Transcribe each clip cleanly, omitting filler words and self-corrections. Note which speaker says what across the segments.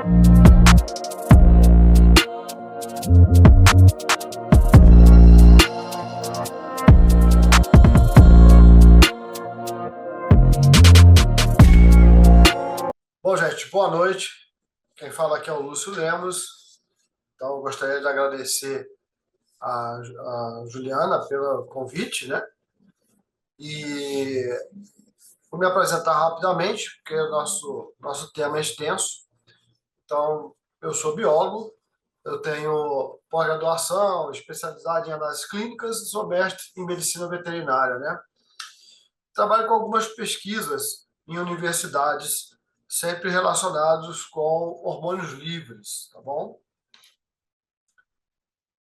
Speaker 1: Bom, gente, boa noite. Quem fala aqui é o Lúcio Lemos. Então, eu gostaria de agradecer a Juliana pelo convite, né? E vou me apresentar rapidamente, porque o nosso tema é extenso. Então, eu sou biólogo, eu tenho pós-graduação, especialidade em análises clínicas e sou mestre em medicina veterinária, né? Trabalho com algumas pesquisas em universidades, sempre relacionados com hormônios livres, tá bom?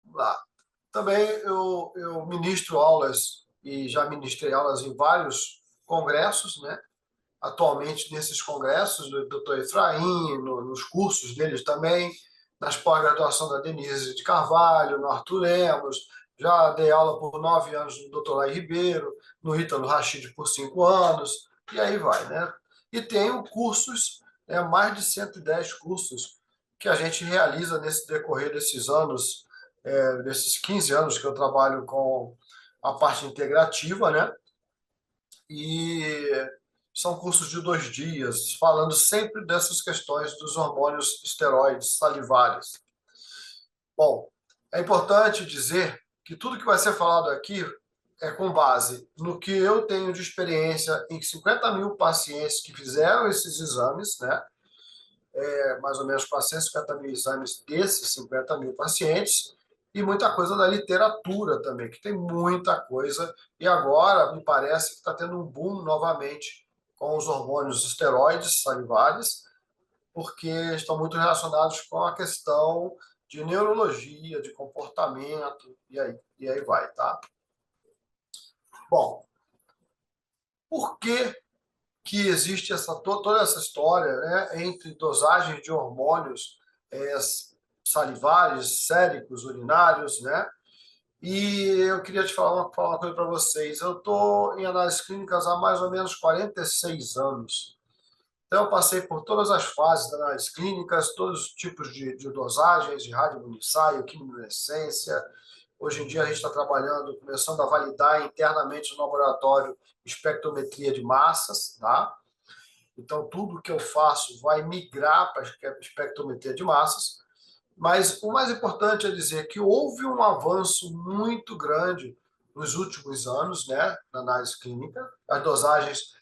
Speaker 1: Vamos lá. Também eu ministro aulas e já ministrei aulas em vários congressos, né? Atualmente nesses congressos do Dr. Efraim, nos cursos deles também, nas pós-graduação da Denise de Carvalho, no Arthur Lemos, já dei aula por 9 anos no Dr. Lai Ribeiro, no Ítalo Rachid por 5 anos, e aí vai, né? E tenho cursos, mais de 110 cursos que a gente realiza nesse decorrer desses anos, desses 15 anos que eu trabalho com a parte integrativa, né? E são cursos de 2 dias, falando sempre dessas questões dos hormônios esteroides salivares. Bom, é importante dizer que tudo que vai ser falado aqui é com base no que eu tenho de experiência em 50 mil pacientes que fizeram esses exames, né? Mais ou menos 450 mil exames desses 50 mil pacientes, e muita coisa da literatura também, que tem muita coisa, e agora me parece que está tendo um boom novamente com os hormônios esteroides salivares, porque estão muito relacionados com a questão de neurologia, de comportamento, e aí vai, tá? Bom, por que existe toda essa história, né, entre dosagens de hormônios é, salivares, séricos, urinários, né? E eu queria te falar uma coisa para vocês. Eu estou em análises clínicas há mais ou menos 46 anos. Então, eu passei por todas as fases das análises clínicas, todos os tipos de dosagens, de radiominissaio, quimiluminescência. Hoje em dia, a gente está trabalhando, começando a validar internamente no laboratório espectrometria de massas, tá? Então, tudo que eu faço vai migrar para a espectrometria de massas. Mas o mais importante é dizer que houve um avanço muito grande nos últimos anos, né, na análise clínica. As dosagens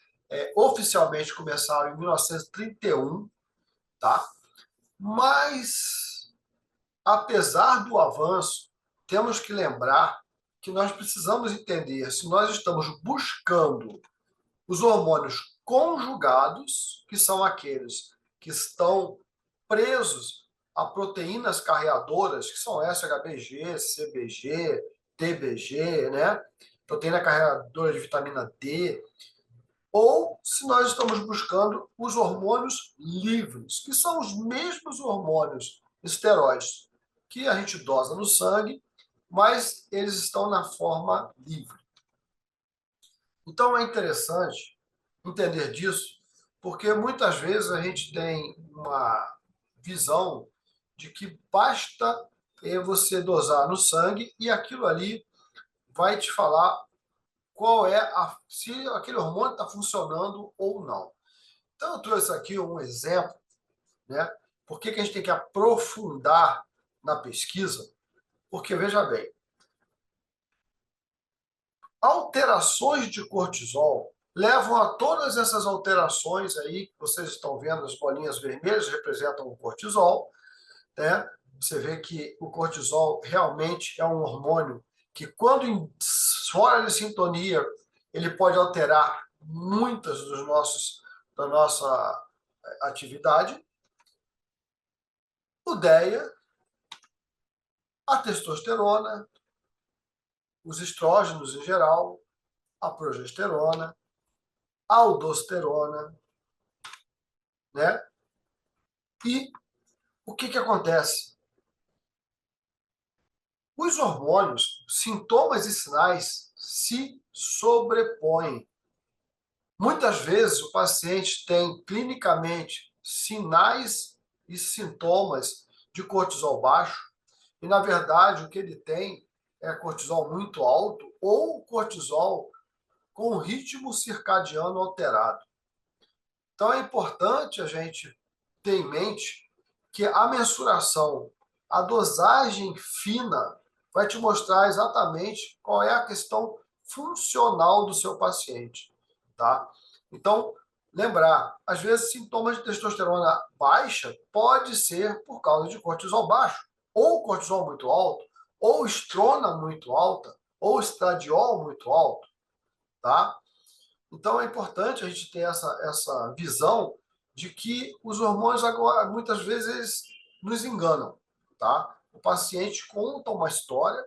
Speaker 1: oficialmente começaram em 1931, tá? Mas, apesar do avanço, temos que lembrar que nós precisamos entender se nós estamos buscando os hormônios conjugados, que são aqueles que estão presos a proteínas carreadoras, que são SHBG, CBG, TBG, né? Proteína carreadora de vitamina D, ou se nós estamos buscando os hormônios livres, que são os mesmos hormônios esteroides que a gente dosa no sangue, mas eles estão na forma livre. Então é interessante entender disso, porque muitas vezes a gente tem uma visão de que basta você dosar no sangue e aquilo ali vai te falar qual é se aquele hormônio está funcionando ou não. Então eu trouxe aqui um exemplo, né? Por que a gente tem que aprofundar na pesquisa? Porque, veja bem, alterações de cortisol levam a todas essas alterações aí que vocês estão vendo, as bolinhas vermelhas representam o cortisol, né? Você vê que o cortisol realmente é um hormônio que, quando fora de sintonia, ele pode alterar muitas da nossa atividade. O DEA, a testosterona, os estrógenos em geral, a progesterona, a aldosterona, né? E o que acontece? Os hormônios, sintomas e sinais se sobrepõem. Muitas vezes o paciente tem clinicamente sinais e sintomas de cortisol baixo, e na verdade o que ele tem é cortisol muito alto ou cortisol com ritmo circadiano alterado. Então é importante a gente ter em mente que a mensuração, a dosagem fina, vai te mostrar exatamente qual é a questão funcional do seu paciente, tá? Então, lembrar, às vezes sintomas de testosterona baixa pode ser por causa de cortisol baixo, ou cortisol muito alto, ou estrona muito alta, ou estradiol muito alto, tá? Então é importante a gente ter essa visão de que os hormônios agora muitas vezes nos enganam, tá? O paciente conta uma história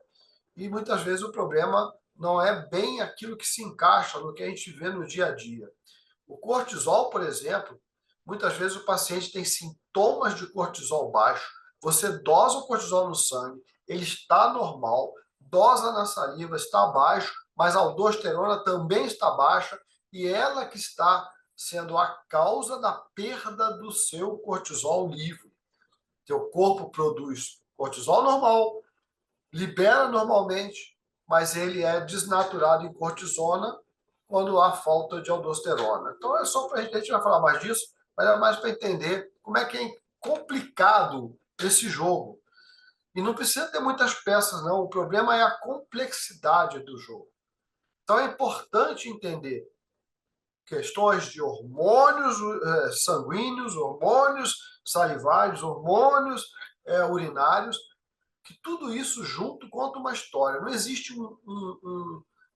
Speaker 1: e muitas vezes o problema não é bem aquilo que se encaixa no que a gente vê no dia a dia. O cortisol, por exemplo, muitas vezes o paciente tem sintomas de cortisol baixo, você dosa o cortisol no sangue, ele está normal, dosa na saliva está baixo, mas a aldosterona também está baixa e ela que está sendo a causa da perda do seu cortisol livre. Teu corpo produz cortisol normal, libera normalmente, mas ele é desnaturado em cortisona quando há falta de aldosterona. Então é só para a gente vai falar mais disso, mas é mais para entender como é que é complicado esse jogo. E não precisa ter muitas peças, não. O problema é a complexidade do jogo. Então é importante entender questões de hormônios sanguíneos, hormônios salivares, hormônios urinários, que tudo isso junto conta uma história. Não existe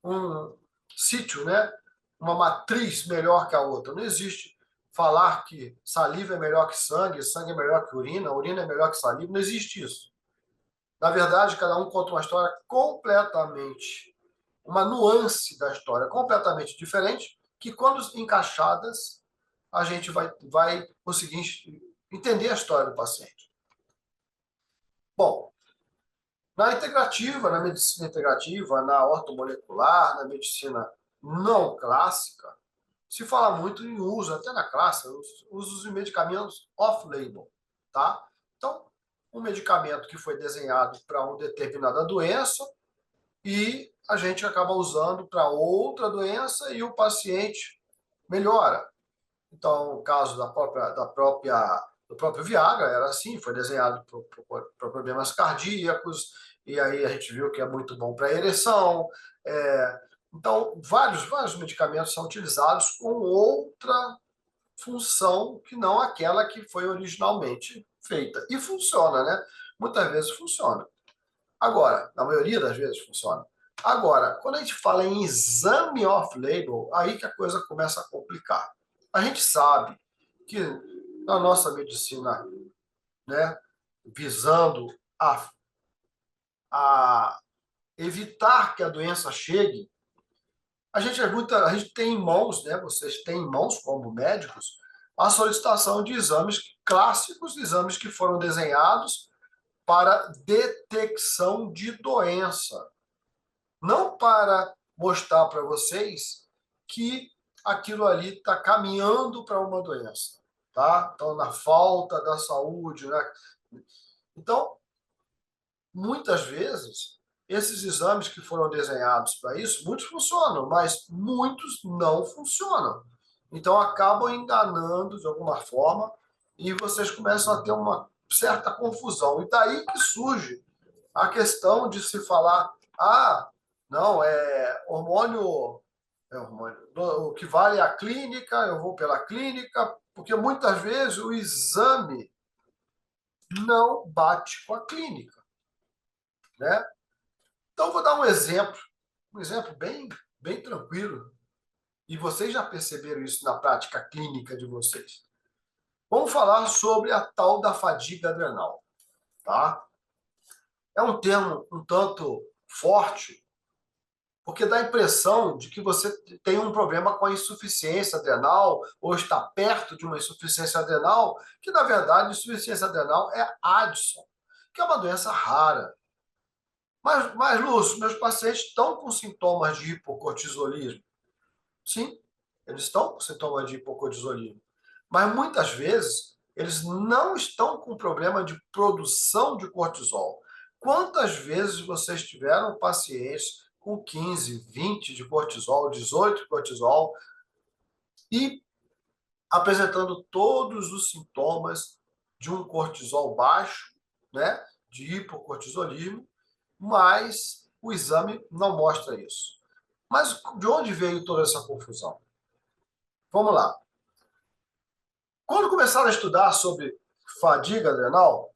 Speaker 1: um sítio, né? Uma matriz melhor que a outra. Não existe falar que saliva é melhor que sangue é melhor que urina é melhor que saliva. Não existe isso. Na verdade, cada um conta uma história completamente, uma nuance da história completamente diferente, que quando encaixadas, a gente vai conseguir entender a história do paciente. Bom, na integrativa, na medicina integrativa, na ortomolecular, na medicina não clássica, se fala muito em uso, até na clássica, usos de medicamentos off-label, tá? Então, um medicamento que foi desenhado para uma determinada doença e a gente acaba usando para outra doença e o paciente melhora. Então, o caso do próprio Viagra era assim, foi desenhado para problemas cardíacos, e aí a gente viu que é muito bom para ereção. Então, vários medicamentos são utilizados com outra função que não aquela que foi originalmente feita. E funciona, né? Muitas vezes funciona. Agora, na maioria das vezes funciona. Agora, quando a gente fala em exame off-label, aí que a coisa começa a complicar. A gente sabe que na nossa medicina, né, visando a evitar que a doença chegue, a gente tem em mãos, né, vocês têm em mãos como médicos, a solicitação de exames clássicos, exames que foram desenhados para detecção de doença, não para mostrar para vocês que aquilo ali está caminhando para uma doença, tá? Então, na falta da saúde, né? Então, muitas vezes, esses exames que foram desenhados para isso, muitos funcionam, mas muitos não funcionam. Então, acabam enganando de alguma forma e vocês começam a ter uma certa confusão. E daí que surge a questão de se falar, não, hormônio, o que vale é a clínica, eu vou pela clínica, porque muitas vezes o exame não bate com a clínica, né? Então, vou dar um exemplo bem tranquilo, e vocês já perceberam isso na prática clínica de vocês. Vamos falar sobre a tal da fadiga adrenal, tá? É um termo um tanto forte, porque dá a impressão de que você tem um problema com a insuficiência adrenal ou está perto de uma insuficiência adrenal, que na verdade insuficiência adrenal é Addison, que é uma doença rara. Mas Lúcio, meus pacientes estão com sintomas de hipocortisolismo. Sim, eles estão com sintomas de hipocortisolismo. Mas muitas vezes eles não estão com problema de produção de cortisol. Quantas vezes vocês tiveram pacientes com 15, 20 de cortisol, 18 de cortisol, e apresentando todos os sintomas de um cortisol baixo, né, de hipocortisolismo, mas o exame não mostra isso. Mas de onde veio toda essa confusão? Vamos lá. Quando começaram a estudar sobre fadiga adrenal,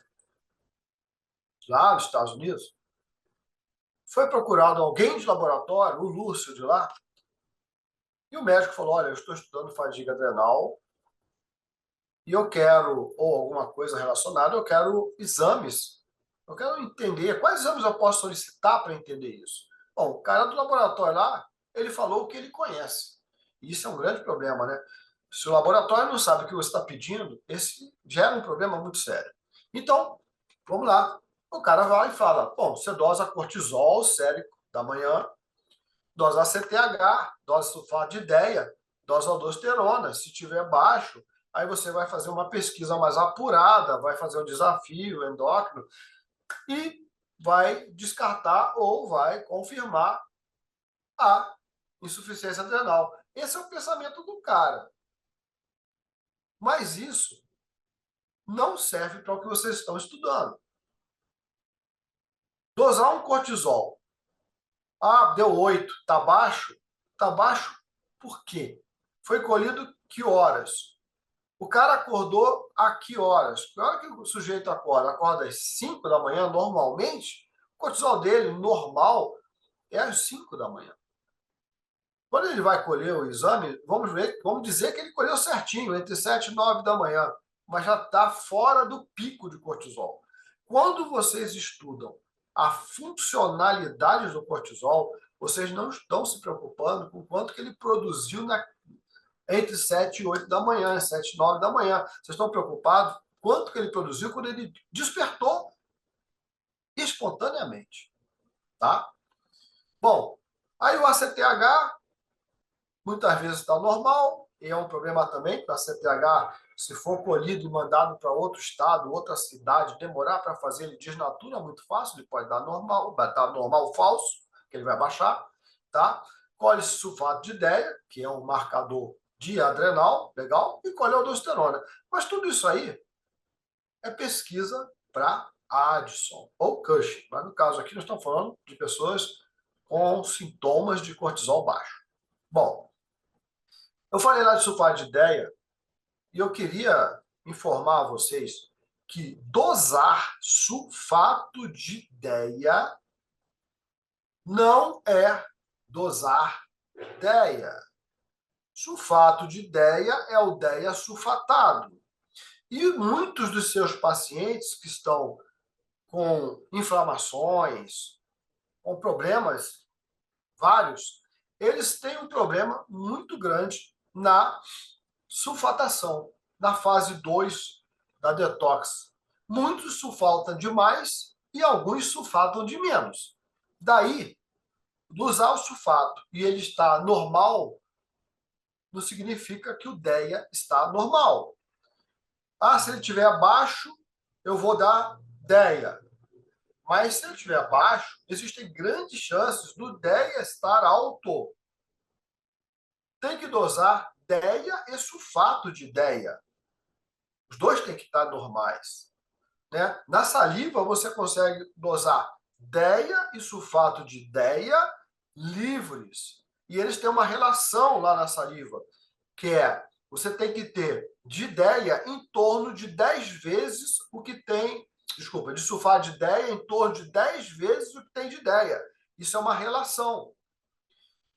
Speaker 1: lá nos Estados Unidos, foi procurado alguém de laboratório, o Lúcio de lá, e o médico falou, olha, eu estou estudando fadiga adrenal e eu quero, ou alguma coisa relacionada, eu quero exames. Eu quero entender quais exames eu posso solicitar para entender isso. Bom, o cara do laboratório lá, ele falou o que ele conhece. E isso é um grande problema, né? Se o laboratório não sabe o que você está pedindo, esse gera um problema muito sério. Então, vamos lá. O cara vai e fala, bom, você dosa cortisol sérico da manhã, dosa ACTH, dosa sulfato de ideia, dosa aldosterona. Se tiver baixo, aí você vai fazer uma pesquisa mais apurada, vai fazer um desafio endócrino e vai descartar ou vai confirmar a insuficiência adrenal. Esse é o pensamento do cara. Mas isso não serve para o que vocês estão estudando. Dosar um cortisol. Ah, deu 8, tá baixo? Tá baixo por quê? Foi colhido que horas? O cara acordou a que horas? Que hora que o sujeito acorda? Acorda às 5 da manhã, normalmente? O cortisol dele, normal, é às 5 da manhã. Quando ele vai colher o exame, vamos dizer que ele colheu certinho, entre 7 e 9 da manhã, mas já está fora do pico de cortisol. Quando vocês estudam a funcionalidade do cortisol, vocês não estão se preocupando com quanto que ele produziu entre 7 e 8 da manhã, 7 e 9 da manhã. Vocês estão preocupados quanto que ele produziu quando ele despertou espontaneamente, tá? Bom, aí o ACTH muitas vezes está normal, e é um problema também, porque a CTH, se for colhido e mandado para outro estado, outra cidade, demorar para fazer, ele desnatura muito fácil, ele pode dar normal, vai estar normal falso, que ele vai baixar, tá? Colhe sulfato de ideia, que é um marcador de adrenal, legal, e colhe aldosterona. Mas tudo isso aí é pesquisa para Addison ou Cushing. Mas no caso aqui nós estamos falando de pessoas com sintomas de cortisol baixo. Bom, eu falei lá de sulfato de ideia e eu queria informar a vocês que dosar sulfato de ideia não é dosar ideia. Sulfato de ideia é o ideia sulfatado. E muitos dos seus pacientes que estão com inflamações, com problemas vários, eles têm um problema muito grande na sulfatação, na fase 2 da detox. Muitos sulfatam demais e alguns sulfatam de menos. Daí, usar o sulfato e ele está normal, não significa que o DEA está normal. Ah, se ele estiver abaixo, eu vou dar DEA. Mas se ele estiver abaixo, existem grandes chances do DEA estar alto. Tem que dosar DEA e sulfato de DEA. Os dois têm que estar normais, né? Na saliva, você consegue dosar DEA e sulfato de DEA livres. E eles têm uma relação lá na saliva, que é, você tem que ter de DEA em torno de 10 vezes o que tem, desculpa, de sulfato de DEA em torno de 10 vezes o que tem de DEA. Isso é uma relação.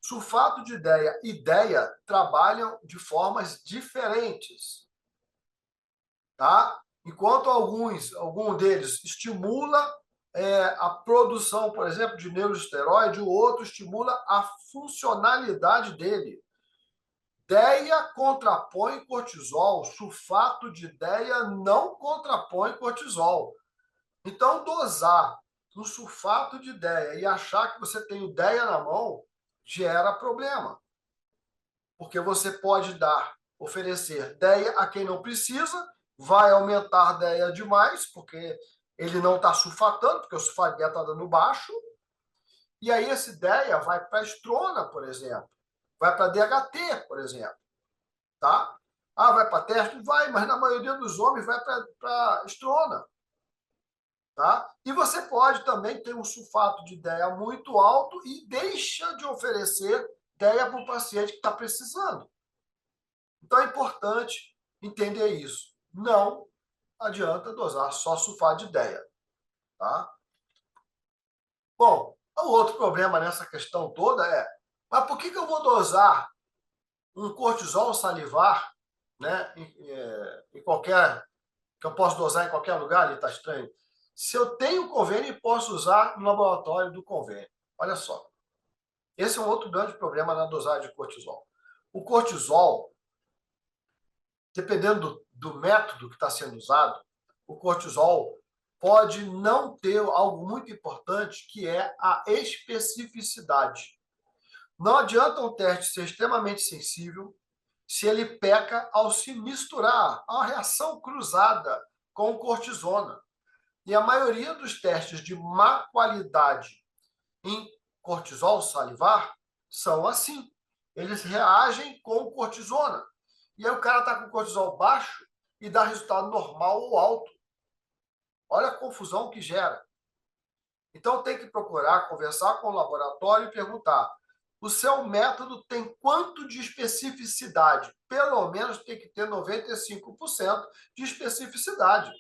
Speaker 1: Sulfato de ideia e ideia trabalham de formas diferentes, tá? Enquanto algum deles estimula a produção, por exemplo, de neuroesteroide, o outro estimula a funcionalidade dele. DEA contrapõe cortisol, sulfato de DEA não contrapõe cortisol. Então, dosar no sulfato de DEA e achar que você tem o DEA na mão gera problema. Porque você pode oferecer DEA a quem não precisa vai aumentar a DEA demais, porque ele não está sulfatando, porque o sulfato de DEA está dando baixo, e aí esse DEA vai para a estrona, por exemplo, vai para DHT, por exemplo, tá? Ah, vai para teste? Vai, mas na maioria dos homens vai para estrona, tá? E você pode também ter um sulfato de DEA muito alto e deixa de oferecer DEA para o paciente que está precisando. Então é importante entender isso. Não adianta dosar só sulfato de DEA, tá? Bom, o outro problema nessa questão toda é, mas por que eu vou dosar um cortisol salivar, né, em qualquer, que eu posso dosar em qualquer lugar, ele está estranho, se eu tenho convênio e posso usar no laboratório do convênio? Olha só, esse é um outro grande problema na dosagem de cortisol. O cortisol, dependendo do método que está sendo usado, o cortisol pode não ter algo muito importante, que é a especificidade. Não adianta um teste ser extremamente sensível se ele peca ao se misturar, a reação cruzada com cortisona. E a maioria dos testes de má qualidade em cortisol salivar são assim. Eles reagem com cortisona. E aí o cara está com cortisol baixo e dá resultado normal ou alto. Olha a confusão que gera. Então tem que procurar conversar com o laboratório e perguntar: o seu método tem quanto de especificidade? Pelo menos tem que ter 95% de especificidade,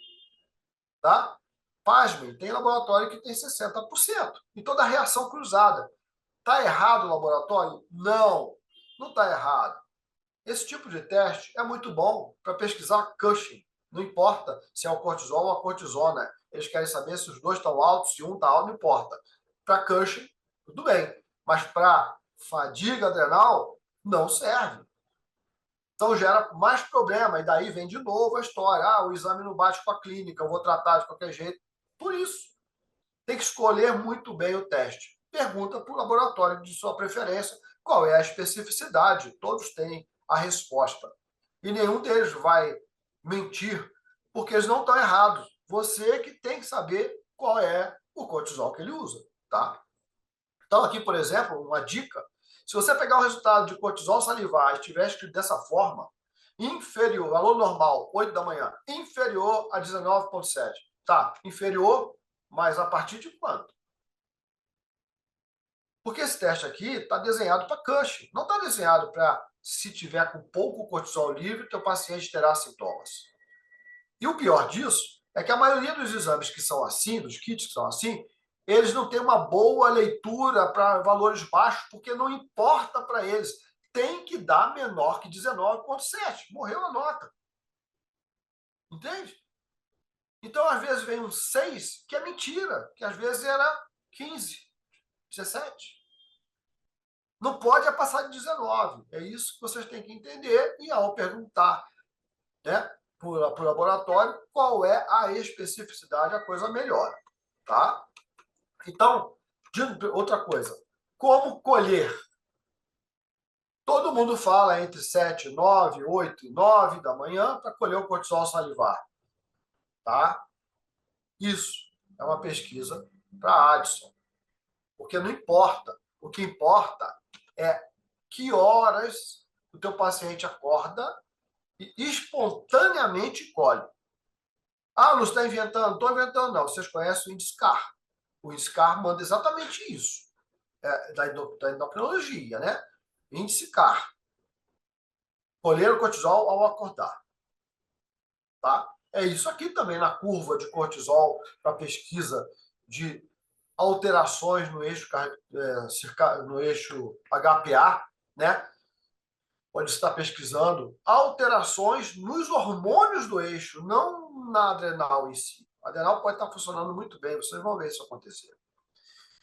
Speaker 1: tá? Pasmem, tem laboratório que tem 60%. E toda reação cruzada. Está errado o laboratório? Não, não está errado. Esse tipo de teste é muito bom para pesquisar Cushing. Não importa se é o cortisol ou a cortisona. Eles querem saber se os dois estão altos, se um está alto, não importa. Para Cushing, tudo bem. Mas para fadiga adrenal, não serve. Então gera mais problema. E daí vem de novo a história. Ah, o exame não bate com a clínica, eu vou tratar de qualquer jeito. Por isso, tem que escolher muito bem o teste. Pergunta para o laboratório de sua preferência qual é a especificidade. Todos têm a resposta. E nenhum deles vai mentir, porque eles não estão errados. Você que tem que saber qual é o cortisol que ele usa, tá? Então, aqui, por exemplo, uma dica: se você pegar o resultado de cortisol salivar e estiver escrito dessa forma, inferior, valor normal, 8 da manhã, inferior a 19,7. Tá, inferior, mas a partir de quanto? Porque esse teste aqui está desenhado para Cushing, não está desenhado para se tiver com pouco cortisol livre, teu paciente terá sintomas. E o pior disso é que a maioria dos exames que são assim, dos kits que são assim, eles não têm uma boa leitura para valores baixos, porque não importa para eles. Tem que dar menor que 19,7. Morreu a nota. Entende? Então, às vezes, vem um 6, que é mentira, que às vezes era 15, 17. Não pode passar de 19. É isso que vocês têm que entender. E ao perguntar, né, para o laboratório qual é a especificidade, a coisa melhora. Tá? Então, outra coisa. Como colher? Todo mundo fala entre 7, 9, 8 e 9 da manhã para colher o cortisol salivar. Tá? Isso é uma pesquisa para Addison. Porque não importa. O que importa é que horas o teu paciente acorda e espontaneamente colhe. Ah, não está inventando? Não estou inventando, não. Vocês conhecem o INSCAR. O INSCAR manda exatamente isso. É, da endocrinologia, né? Índice CAR. Colher o cortisol ao acordar. Tá? É isso aqui também na curva de cortisol para pesquisa de alterações no eixo, no eixo HPA, né? Pode estar pesquisando alterações nos hormônios do eixo, não na adrenal em si. A adrenal pode estar funcionando muito bem, vocês vão ver isso acontecer.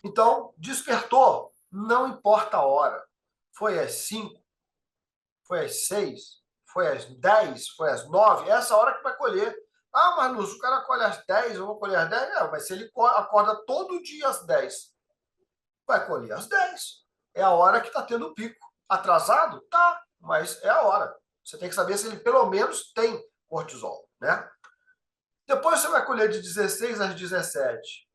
Speaker 1: Então, despertou, não importa a hora. Foi às 5, foi às 6, foi às 10, foi às 9, é essa hora que vai colher. Ah, mas Lúcio, o cara colhe às 10, eu vou colher às 10? Não, mas se ele acorda todo dia às 10, vai colher às 10. É a hora que está tendo o pico. Atrasado? Tá, mas é a hora. Você tem que saber se ele pelo menos tem cortisol. né? Depois você vai colher de 16 às 17.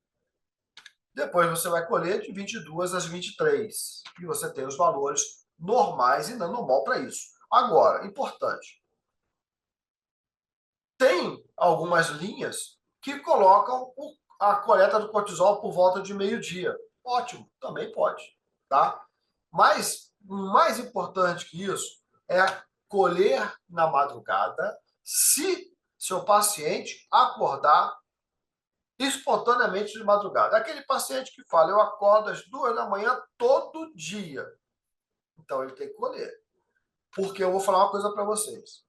Speaker 1: Depois você vai colher de 22 às 23. E você tem os valores normais e não normal para isso. Agora, importante. Tem algumas linhas que colocam a coleta do cortisol por volta de meio-dia. Ótimo, também pode, tá? Mas mais importante que isso é colher na madrugada se seu paciente acordar espontaneamente de madrugada. Aquele paciente que fala, eu acordo às 2 da manhã todo dia. Então ele tem que colher. Porque eu vou falar uma coisa para vocês.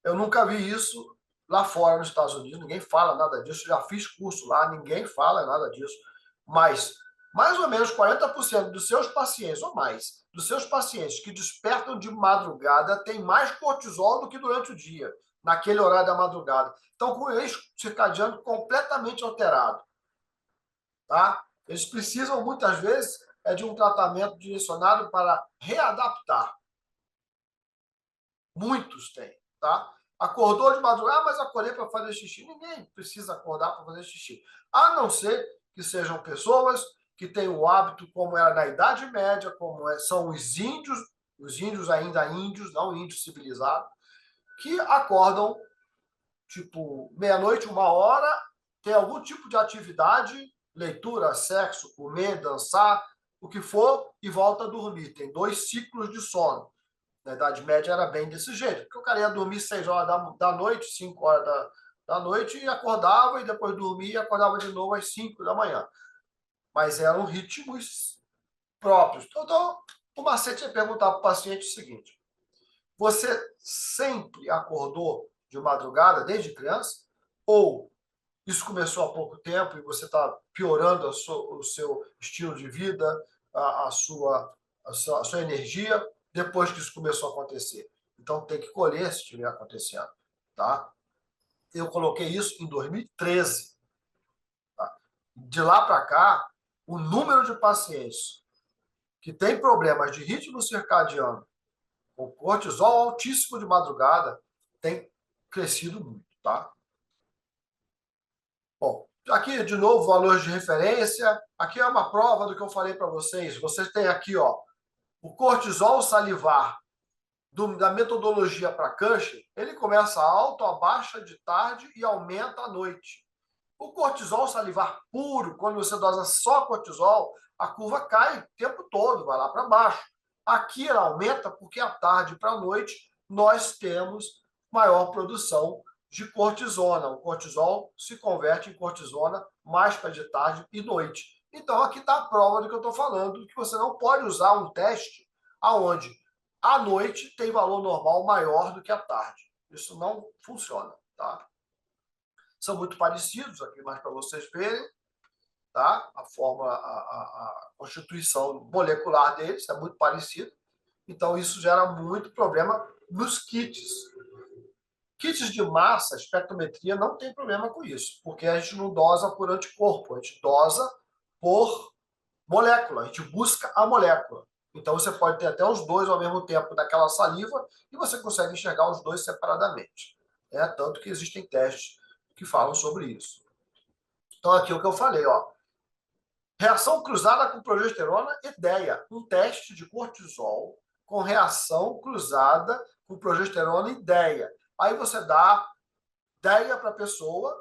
Speaker 1: Eu nunca vi isso lá fora nos Estados Unidos, ninguém fala nada disso. Já fiz curso lá, ninguém fala nada disso. Mas mais ou menos 40% dos seus pacientes, ou mais, dos seus pacientes que despertam de madrugada têm mais cortisol do que durante o dia, naquele horário da madrugada. Então, com o eixo circadiano completamente alterado. Tá? Eles precisam, muitas vezes, de um tratamento direcionado para readaptar. Muitos têm, tá? Acordou de madrugada, mas acordei para fazer xixi. Ninguém precisa acordar para fazer xixi. A não ser que sejam pessoas que têm o hábito, como era na Idade Média, são os índios ainda índios, não índios civilizados, que acordam, tipo, meia-noite, 1 hora, tem algum tipo de atividade, leitura, sexo, comer, dançar, o que for, e volta a dormir. Tem 2 ciclos de sono. Na Idade Média era bem desse jeito, porque o cara ia dormir 6 horas da noite, 5 horas da noite, e acordava, e depois dormia e acordava de novo às 5 da manhã. Mas eram ritmos próprios. Então, o macete é perguntar para o paciente o seguinte: você sempre acordou de madrugada, desde criança? Ou isso começou há pouco tempo e você está piorando o seu estilo de vida, a sua energia, depois que isso começou a acontecer? Então tem que colher se estiver acontecendo, tá? Eu coloquei isso em 2013. Tá? De lá para cá, o número de pacientes que têm problemas de ritmo circadiano com cortisol altíssimo de madrugada tem crescido muito, tá? Bom, aqui de novo valores de referência. Aqui é uma prova do que eu falei para vocês. Vocês têm aqui, ó, o cortisol salivar da metodologia para Cushing, ele começa alto, abaixa de tarde e aumenta à noite. O cortisol salivar puro, quando você dosa só cortisol, a curva cai o tempo todo, vai lá para baixo. Aqui ela aumenta porque à tarde para a noite nós temos maior produção de cortisona. O cortisol se converte em cortisona mais para de tarde e noite. Então aqui está a prova do que eu estou falando, que você não pode usar um teste aonde à noite tem valor normal maior do que à tarde. Isso não funciona, tá? São muito parecidos aqui, mas para vocês verem, tá? A forma, a constituição molecular deles é muito parecida. Então, isso gera muito problema nos kits. Kits de massa, espectrometria, não tem problema com isso, porque a gente não dosa por anticorpo, a gente dosa por molécula, a gente busca a molécula. Então, você pode ter até os dois ao mesmo tempo naquela saliva e você consegue enxergar os dois separadamente. Tanto que existem testes que falam sobre isso. Então, aqui é o que eu falei, ó. Reação cruzada com progesterona e DEA, um teste de cortisol com reação cruzada com progesterona e DEA. Aí você dá DEA para a pessoa,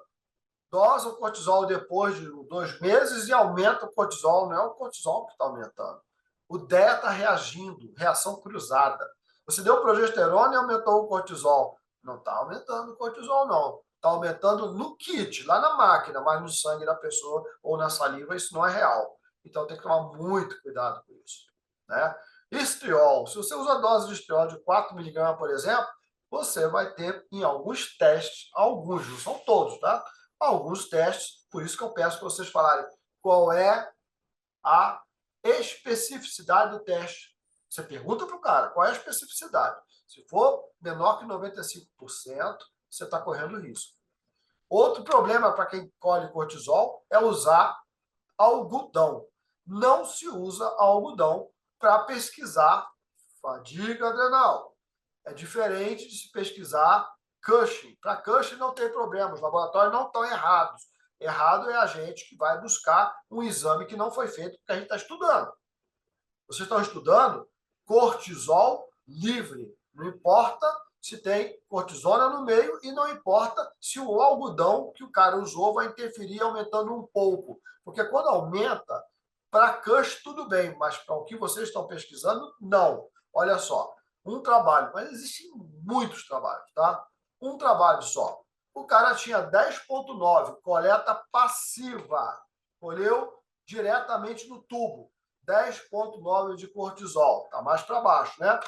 Speaker 1: dosa o cortisol depois de 2 meses e aumenta o cortisol, não é o cortisol que está aumentando. O DEA está reagindo, reação cruzada. Você deu progesterona e aumentou o cortisol. Não está aumentando o cortisol, não. Está aumentando no kit, lá na máquina, mas no sangue da pessoa ou na saliva, isso não é real. Então tem que tomar muito cuidado com isso. Né? Estriol. Se você usa dose de estriol de 4 miligramas, por exemplo, você vai ter em alguns testes, alguns, não são todos, tá? Alguns testes, por isso que eu peço que vocês falarem qual é a especificidade do teste. Você pergunta para o cara qual é a especificidade. Se for menor que 95%, você está correndo risco. Outro problema para quem colhe cortisol é usar algodão. Não se usa algodão para pesquisar fadiga adrenal. É diferente de se pesquisar Cushing. Para Cushing não tem problema, os laboratórios não estão errados. Errado é a gente que vai buscar um exame que não foi feito porque a gente está estudando. Vocês estão estudando cortisol livre. Não importa se tem cortisona no meio e não importa se o algodão que o cara usou vai interferir aumentando um pouco. Porque quando aumenta, para Cush tudo bem, mas para o que vocês estão pesquisando, não. Olha só, um trabalho, mas existem muitos trabalhos, tá? Um trabalho só. O cara tinha 10,9, coleta passiva. Colheu diretamente no tubo. 10,9 de cortisol. Está mais para baixo, né?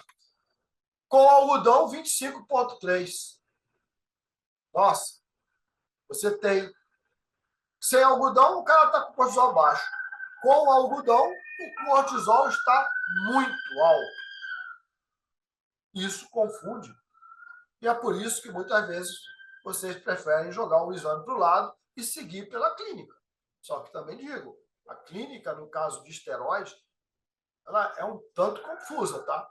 Speaker 1: Com algodão, 25,3. Nossa, você tem. Sem algodão, o cara está com cortisol baixo. Com algodão, o cortisol está muito alto. Isso confunde. E é por isso que muitas vezes vocês preferem jogar o exame para o lado e seguir pela clínica. Só que também digo, a clínica, no caso de esteroides, ela é um tanto confusa, tá?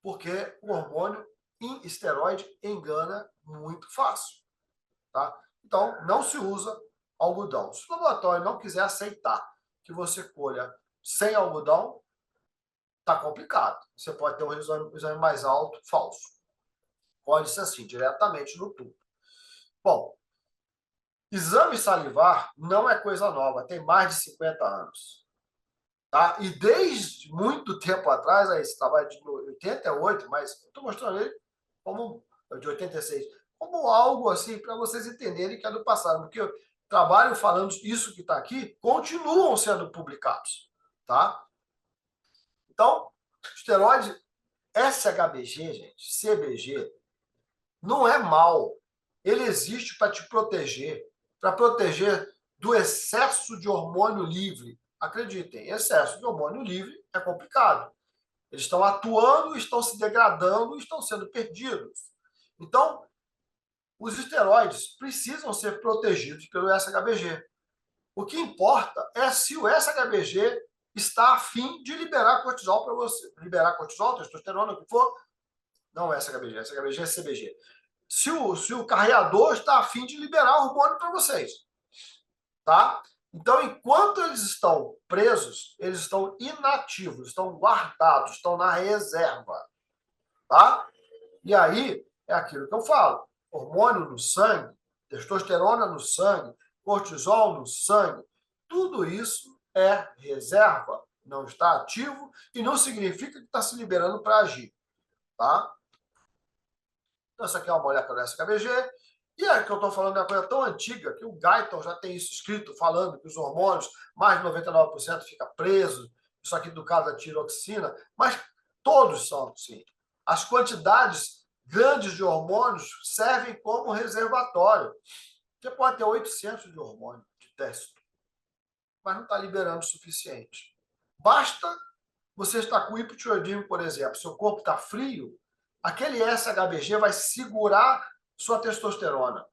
Speaker 1: Porque o hormônio em esteroide engana muito fácil, tá? Então, não se usa algodão. Se o laboratório não quiser aceitar que você colha sem algodão, tá complicado. Você pode ter um exame mais alto, falso. Pode ser assim, diretamente no tubo. Bom, exame salivar não é coisa nova, tem mais de 50 anos. Tá? E desde muito tempo atrás, esse trabalho de 88, mas estou mostrando ele como de 86, como algo assim para vocês entenderem que é do passado, porque eu trabalho falando isso que está aqui, continuam sendo publicados. Tá? Então, esteroide SHBG, gente, CBG, não é mal. Ele existe para te para proteger do excesso de hormônio livre. Acreditem, excesso de hormônio livre é complicado. Eles estão atuando, estão se degradando, estão sendo perdidos. Então, os esteroides precisam ser protegidos pelo SHBG. O que importa é se o SHBG está a fim de liberar cortisol para você. Liberar cortisol, testosterona, o que for. Não é SHBG, SHBG é CBG. Se o carreador está a fim de liberar hormônio para vocês. Tá? Então, enquanto eles estão presos, eles estão inativos, estão guardados, estão na reserva. Tá? E aí, é aquilo que eu falo. Hormônio no sangue, testosterona no sangue, cortisol no sangue, tudo isso é reserva, não está ativo e não significa que está se liberando para agir. Tá? Então, essa aqui é uma molécula do SKBG. E é que eu estou falando é uma coisa tão antiga que o Guyton já tem isso escrito, falando que os hormônios, mais de 99% fica preso. Isso aqui do caso da tiroxina. Mas todos são assim. As quantidades grandes de hormônios servem como reservatório. Você pode ter 800 de hormônio de testo, mas não está liberando o suficiente. Basta você estar com hipotireoidismo, por exemplo, seu corpo está frio, aquele SHBG vai segurar sua testosterona.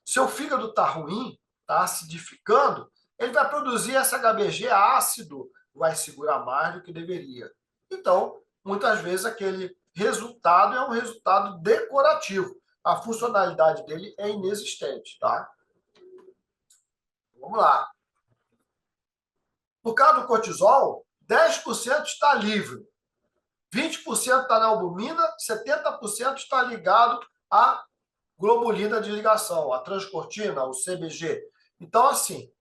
Speaker 1: Seu fígado está ruim, está acidificando, ele vai produzir SHBG ácido, vai segurar mais do que deveria. Então, muitas vezes aquele resultado é um resultado decorativo. A funcionalidade dele é inexistente, tá? Vamos lá. No caso do cortisol, 10% está livre. 20% está na albumina, 70% está ligado à globulina de ligação, a transcortina, o CBG. Então, assim,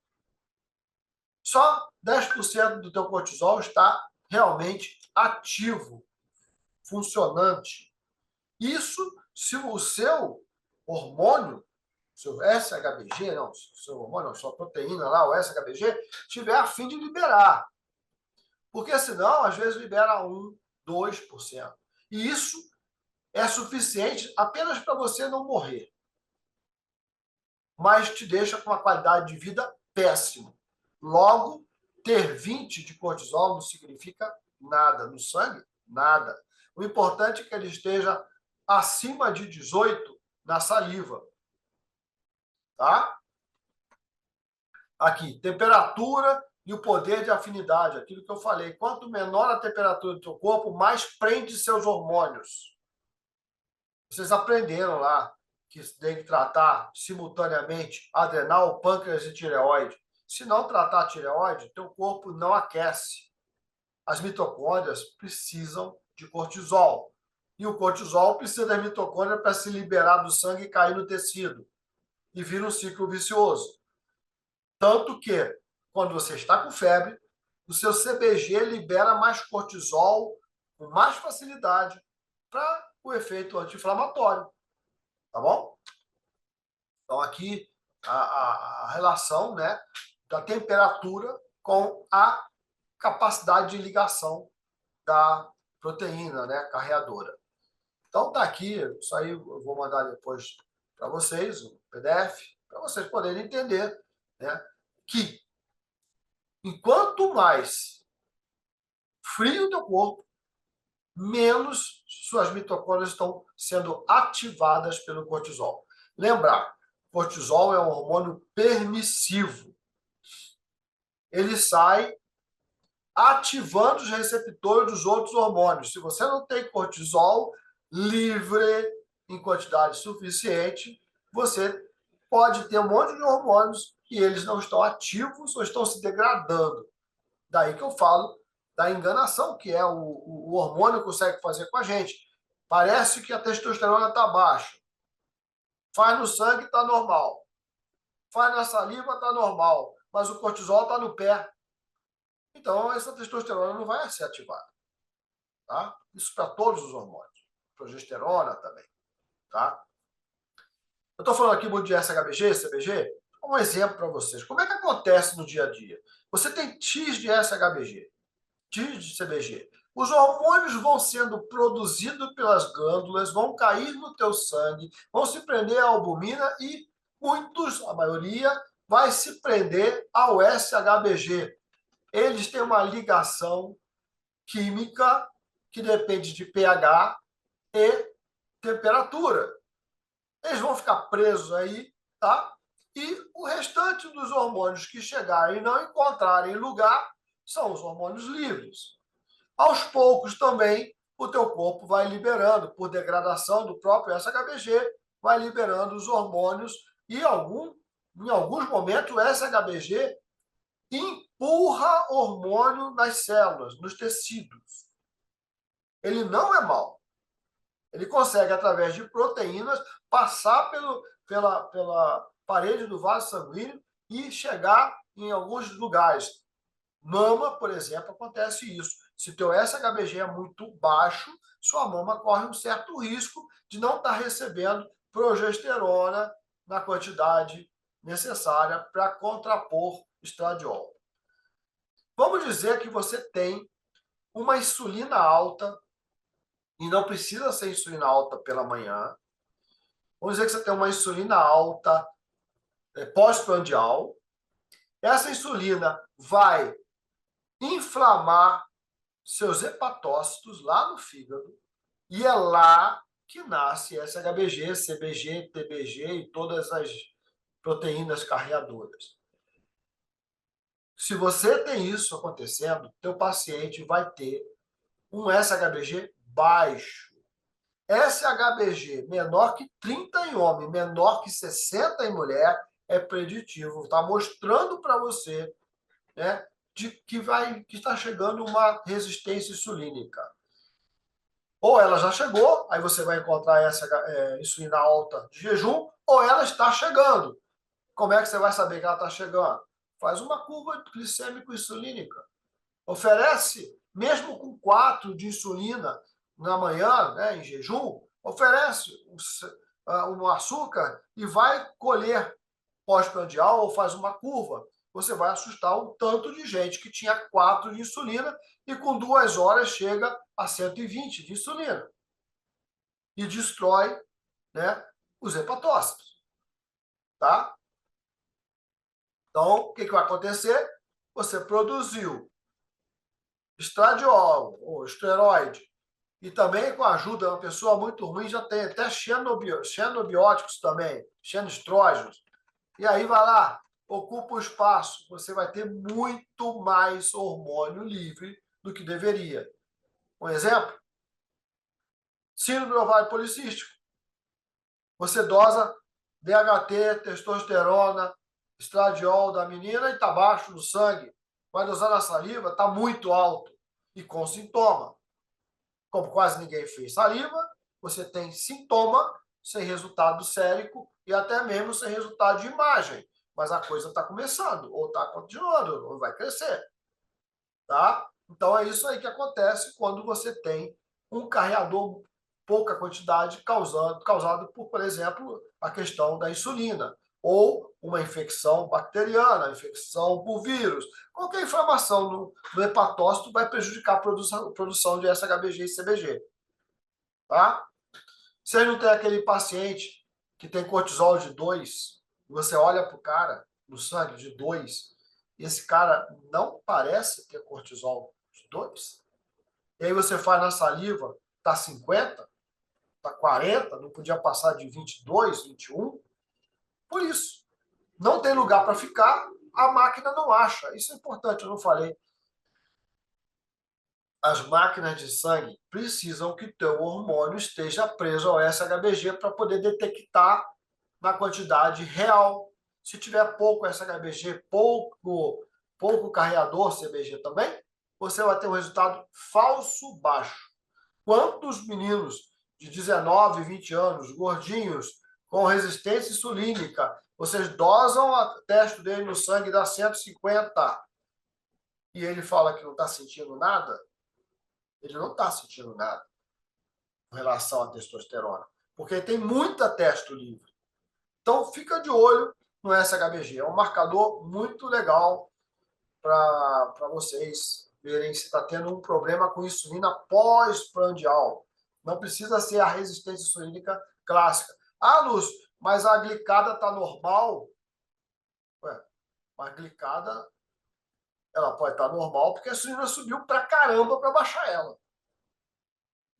Speaker 1: só 10% do teu cortisol está realmente ativo, funcionante. Isso se o seu hormônio, seu SHBG, não, seu hormônio, não, sua proteína lá, o SHBG, tiver a fim de liberar. Porque senão, às vezes, libera 1, 2%. E isso é suficiente apenas para você não morrer. Mas te deixa com uma qualidade de vida péssima. Logo, ter 20 de cortisol não significa nada no sangue, nada. O importante é que ele esteja acima de 18 na saliva. Tá? Aqui, temperatura e o poder de afinidade, aquilo que eu falei. Quanto menor a temperatura do teu corpo, mais prende seus hormônios. Vocês aprenderam lá que tem que tratar simultaneamente adrenal, pâncreas e tireoide. Se não tratar a tireoide, teu corpo não aquece. As mitocôndrias precisam de cortisol. E o cortisol precisa das mitocôndrias para se liberar do sangue e cair no tecido. E vira um ciclo vicioso. Tanto que, quando você está com febre, o seu CBG libera mais cortisol com mais facilidade para o efeito anti-inflamatório. Tá bom? Então, aqui a relação, né, da temperatura com a capacidade de ligação da proteína, né, carreadora. Então, tá aqui, isso aí eu vou mandar depois para vocês, o PDF, para vocês poderem entender, né, que enquanto mais frio o teu corpo, menos suas mitocôndrias estão sendo ativadas pelo cortisol. Lembrar, cortisol é um hormônio permissivo. Ele sai ativando os receptores dos outros hormônios. Se você não tem cortisol livre em quantidade suficiente, você pode ter um monte de hormônios e eles não estão ativos ou estão se degradando. Daí que eu falo da enganação, que é o hormônio que consegue fazer com a gente. Parece que a testosterona está baixa. Faz no sangue, está normal. Faz na saliva, está normal. Mas o cortisol está no pé. Então, essa testosterona não vai ser ativada. Tá? Isso para todos os hormônios. Progesterona também. Tá? Eu estou falando aqui muito de SHBG, CBG. Um exemplo para vocês. Como é que acontece no dia a dia? Você tem X de SHBG, X de CBG. Os hormônios vão sendo produzidos pelas glândulas, vão cair no teu sangue, vão se prender à albumina e muitos, a maioria, vai se prender ao SHBG. Eles têm uma ligação química que depende de pH e temperatura. Eles vão ficar presos aí, tá? E o restante dos hormônios que chegarem e não encontrarem lugar são os hormônios livres. Aos poucos também, o teu corpo vai liberando, por degradação do próprio SHBG, vai liberando os hormônios e em alguns momentos o SHBG empurra hormônio nas células, nos tecidos. Ele não é mau. Ele consegue, através de proteínas, passar pela parede do vaso sanguíneo e chegar em alguns lugares. Mama, por exemplo, acontece isso. Se o teu SHBG é muito baixo, sua mama corre um certo risco de não estar recebendo progesterona na quantidade necessária para contrapor estradiol. Vamos dizer que você tem uma insulina alta, e não precisa ser insulina alta pela manhã. Vamos dizer que você tem uma insulina alta pós-prandial. Essa insulina vai inflamar seus hepatócitos lá no fígado, e é lá que nasce SHBG, CBG, TBG e todas as proteínas carreadoras. Se você tem isso acontecendo, teu paciente vai ter um SHBG baixo. SHBG menor que 30 em homem, menor que 60 em mulher, é preditivo. Está mostrando para você, né, que está chegando uma resistência insulínica. Ou ela já chegou, aí você vai encontrar essa insulina alta de jejum, ou ela está chegando. Como é que você vai saber que ela está chegando? Faz uma curva glicêmico-insulínica. Oferece, mesmo com 4 de insulina na manhã, né, em jejum, oferece um açúcar e vai colher pós-prandial ou faz uma curva. Você vai assustar um tanto de gente que tinha 4 de insulina e com 2 horas chega a 120 de insulina. E destrói, né, os hepatócitos. Tá? Então, o que vai acontecer? Você produziu estradiol ou esteroide, e também com a ajuda de uma pessoa muito ruim, já tem até xenobióticos também, xenoestrógenos. E aí vai lá, ocupa o espaço, você vai ter muito mais hormônio livre do que deveria. Um exemplo? Síndrome do ovário policístico. Você dosa DHT, testosterona, estradiol da menina e está baixo no sangue. Vai dosar na saliva, está muito alto e com sintoma. Como quase ninguém fez saliva, você tem sintoma sem resultado sérico e até mesmo sem resultado de imagem. Mas a coisa está começando, ou está continuando, ou vai crescer. Tá? Então é isso aí que acontece quando você tem um carreador pouca quantidade causado por exemplo, a questão da insulina, ou uma infecção bacteriana, infecção por vírus. Qualquer inflamação no hepatócito vai prejudicar a produção de SHBG e CBG. Tá? Você não tem aquele paciente que tem cortisol de 2, você olha para o cara no sangue de 2, e esse cara não parece ter cortisol de 2. E aí você faz na saliva, tá 50, tá 40, não podia passar de 22, 21. Por isso, não tem lugar para ficar, a máquina não acha. Isso é importante, eu não falei. As máquinas de sangue precisam que teu hormônio esteja preso ao SHBG para poder detectar na quantidade real. Se tiver pouco SHBG, pouco carreador CBG também, você vai ter um resultado falso baixo. Quantos meninos de 19, 20 anos, gordinhos, com resistência insulínica, vocês dosam a testo dele no sangue, dá 150, e ele fala que não está sentindo nada? Ele não está sentindo nada com relação à testosterona, porque tem muita testo livre. Então, fica de olho no SHBG. É um marcador muito legal para vocês verem se está tendo um problema com insulina pós-prandial. Não precisa ser a resistência insulínica clássica. Ah, Lúcio, mas a glicada está normal? Ué, a glicada ela pode estar normal porque a insulina subiu para caramba para baixar ela.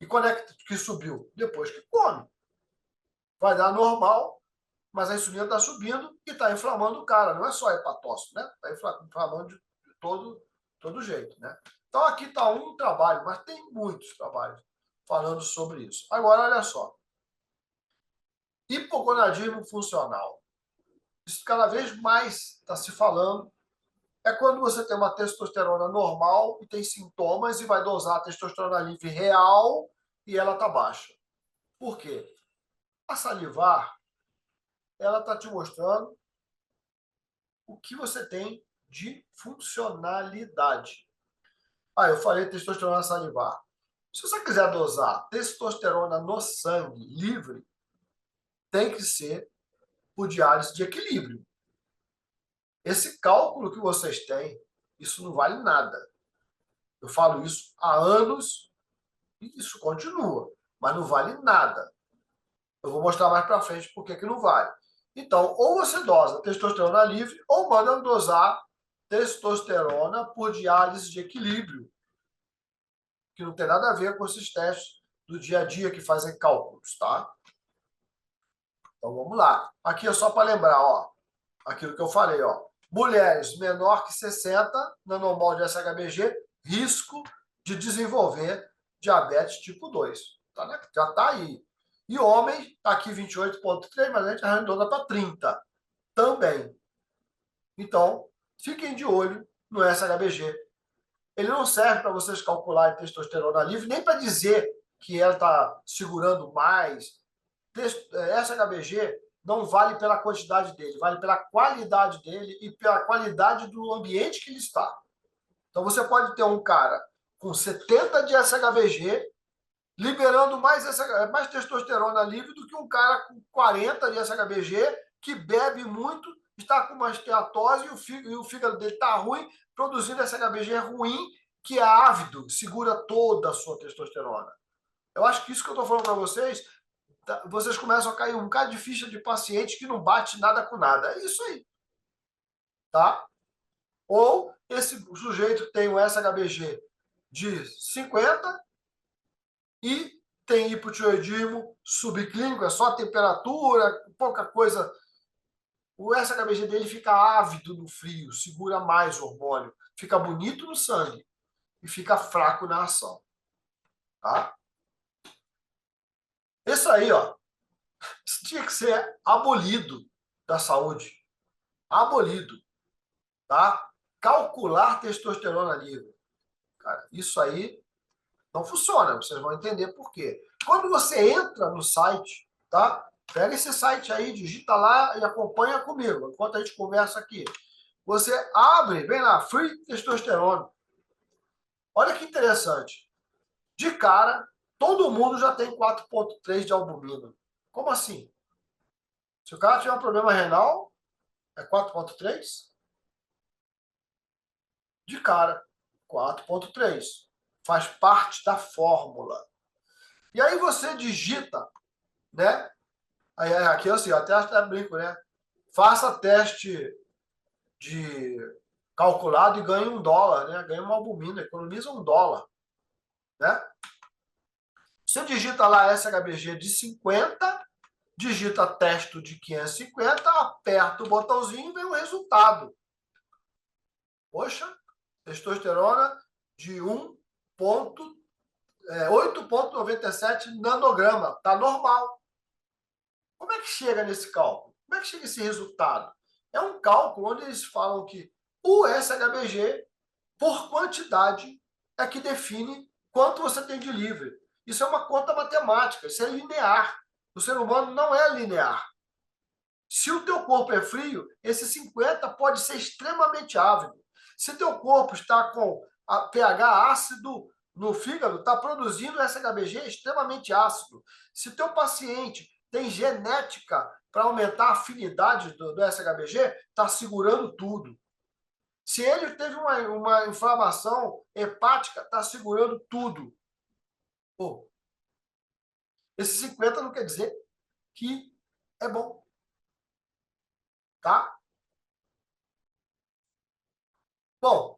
Speaker 1: E quando é que subiu? Depois que come. Vai dar normal, mas a insulina está subindo e está inflamando o cara. Não é só hepatócito, né? Está inflamando de todo jeito, né? Então aqui está um trabalho, mas tem muitos trabalhos falando sobre isso. Agora, olha só. Hipogonadismo funcional. Isso cada vez mais está se falando. É quando você tem uma testosterona normal e tem sintomas e vai dosar a testosterona livre real e ela está baixa. Por quê? A salivar, ela está te mostrando o que você tem de funcionalidade. Ah, eu falei testosterona salivar. Se você quiser dosar testosterona no sangue livre, tem que ser por diálise de equilíbrio. Esse cálculo que vocês têm, isso não vale nada. Eu falo isso há anos e isso continua, mas não vale nada. Eu vou mostrar mais para frente por que não vale. Então, ou você dosa testosterona livre, ou manda dosar testosterona por diálise de equilíbrio, que não tem nada a ver com esses testes do dia a dia que fazem cálculos, tá? Então, vamos lá. Aqui é só para lembrar, ó, aquilo que eu falei, ó. Mulheres menor que 60, na normal de SHBG, risco de desenvolver diabetes tipo 2. Tá, né? Já está aí. E homem, está aqui 28,3, mas a gente arredonda para 30 também. Então, fiquem de olho no SHBG. Ele não serve para vocês calcular a testosterona livre, nem para dizer que ela está segurando mais. SHBG não vale pela quantidade dele, vale pela qualidade dele e pela qualidade do ambiente que ele está. Então, você pode ter um cara com 70 de SHBG liberando mais testosterona livre do que um cara com 40 de SHBG que bebe muito, está com uma esteatose e o fígado dele está ruim, produzindo SHBG ruim, que é ávido, segura toda a sua testosterona. Eu acho que isso que eu estou falando para vocês, vocês começam a cair um bocado de ficha de paciente que não bate nada com nada. É isso aí. Tá? Ou esse sujeito tem um SHBG de 50 e tem hipotireoidismo subclínico, é só temperatura, pouca coisa. O SHBG dele fica ávido no frio, segura mais o hormônio, fica bonito no sangue e fica fraco na ação. Tá? Isso aí, ó. Isso tinha que ser abolido da saúde. Abolido, tá? Calcular testosterona livre. Cara, isso aí não funciona, vocês vão entender por quê. Quando você entra no site, tá? Pega esse site aí, digita lá e acompanha comigo, enquanto a gente conversa aqui. Você abre, vem lá, Free Testosterone. Olha que interessante. De cara, todo mundo já tem 4,3 de albumina. Como assim? Se o cara tiver um problema renal, é 4,3? De cara, 4,3. Faz parte da fórmula. E aí você digita, né? Aí aqui assim, até brinco, né? Faça teste de calculado e ganhe $1, né? Ganha uma albumina, economiza $1, né? Você digita lá SHBG de 50, digita testo de 550, aperta o botãozinho e vem o resultado. Poxa, testosterona de 8,97 nanograma. Tá normal. Como é que chega nesse cálculo? Como é que chega esse resultado? É um cálculo onde eles falam que o SHBG, por quantidade, é que define quanto você tem de livre. Isso é uma conta matemática, isso é linear. O ser humano não é linear. Se o teu corpo é frio, esse 50 pode ser extremamente ávido. Se teu corpo está com a pH ácido no fígado, está produzindo SHBG extremamente ácido. Se teu paciente tem genética para aumentar a afinidade do SHBG, está segurando tudo. Se ele teve uma inflamação hepática, está segurando tudo. Pô, esse 50 não quer dizer que é bom, tá? Bom,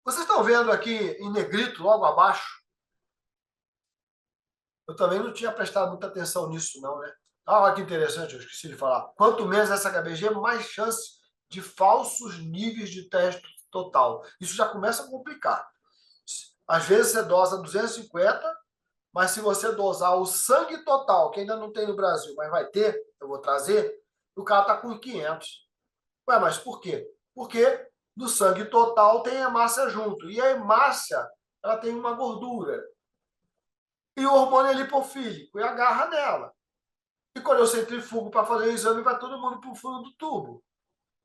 Speaker 1: vocês estão vendo aqui em negrito, logo abaixo? Eu também não tinha prestado muita atenção nisso, não, né? Ah, olha que interessante, eu esqueci de falar. Quanto menos essa HBG, mais chance de falsos níveis de teste total. Isso já começa a complicar. Às vezes você dosa 250, mas se você dosar o sangue total, que ainda não tem no Brasil, mas vai ter, eu vou trazer, o cara está com 500. Ué, mas por quê? Porque no sangue total tem hemácia junto. E a hemácia, ela tem uma gordura. E o hormônio é lipofílico e agarra nela. E quando eu centrifugo para fazer o exame, vai todo mundo para o fundo do tubo.